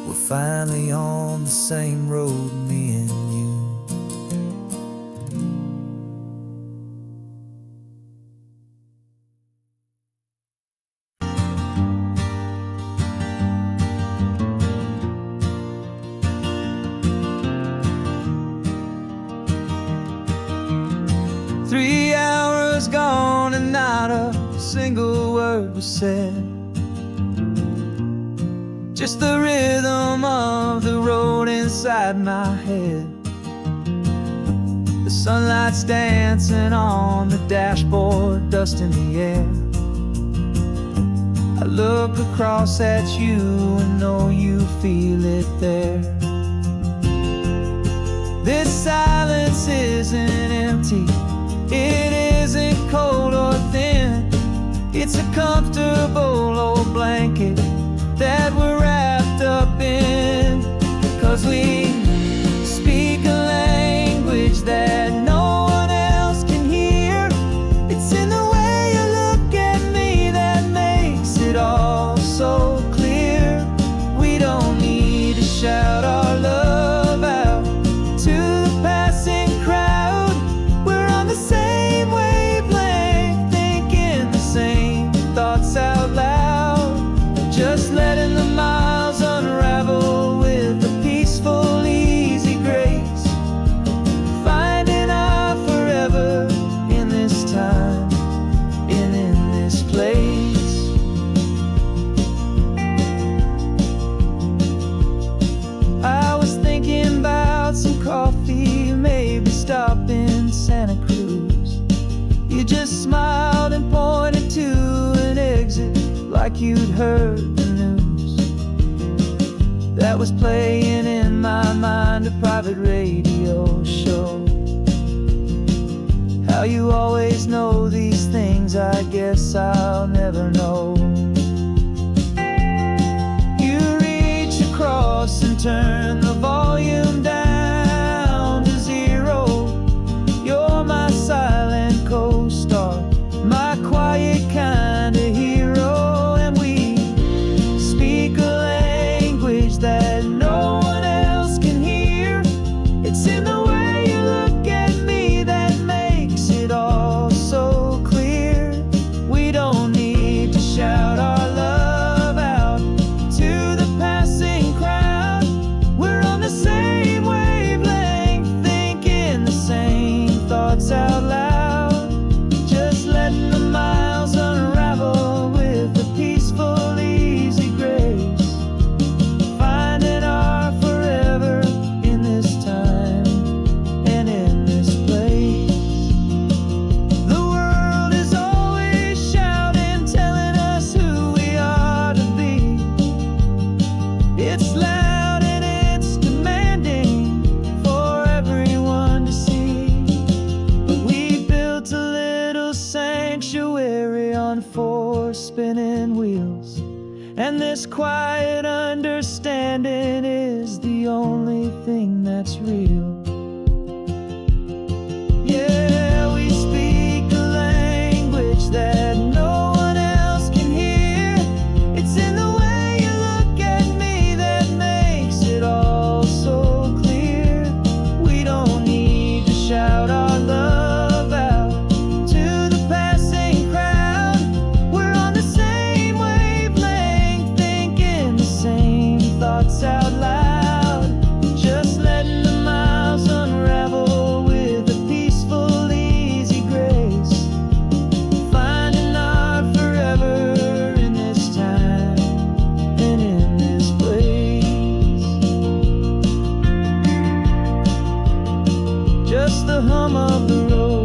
We're finally on the same road, me and you. Three hours gone and not a single word was said. Just the rhythm of the road inside my head. The sunlight's dancing on the dashboard, dust in the air. I look across at you and know you feel it there. This silence isn't empty, it isn't cold or thin. It's a comfortable old blanket that we're wrapped up in. 'Cause we speak a language that no one else can hear. It's in the way you look at me that makes it all so clear. We don't need to shout our love out to the passing crowd. We're on the same wavelength, thinking the same thoughts out loud. Just letting the miles unravel with a peaceful, easy grace. Finding our forever in this time and in this place. I was thinking about some coffee, maybe stop in Santa Cruz. You just smiled and pointed to an exit like you'd heard the news. That was playing in my mind, a private radio show. How you always know these things, I guess I'll never know. You reach across and turn the volume down to zero. You're my silent co-star, my quiet kind of hero. That no one else can hear. It's in the way you look at me that makes it all so clear. We don't need to shout our love out to the passing crowd. We're on the same wavelength, thinking the same thoughts out loud. Just letting the miles unravel with a peaceful, easy grace. Spinning wheels, and this quiet understanding is the only thing that's real. Yeah, we speak a language that no one else can hear. It's in the way you look at me that makes it all so clear. We don't need to shout our love out to the passing crowd. We're on the same wavelength, just the hum of the road.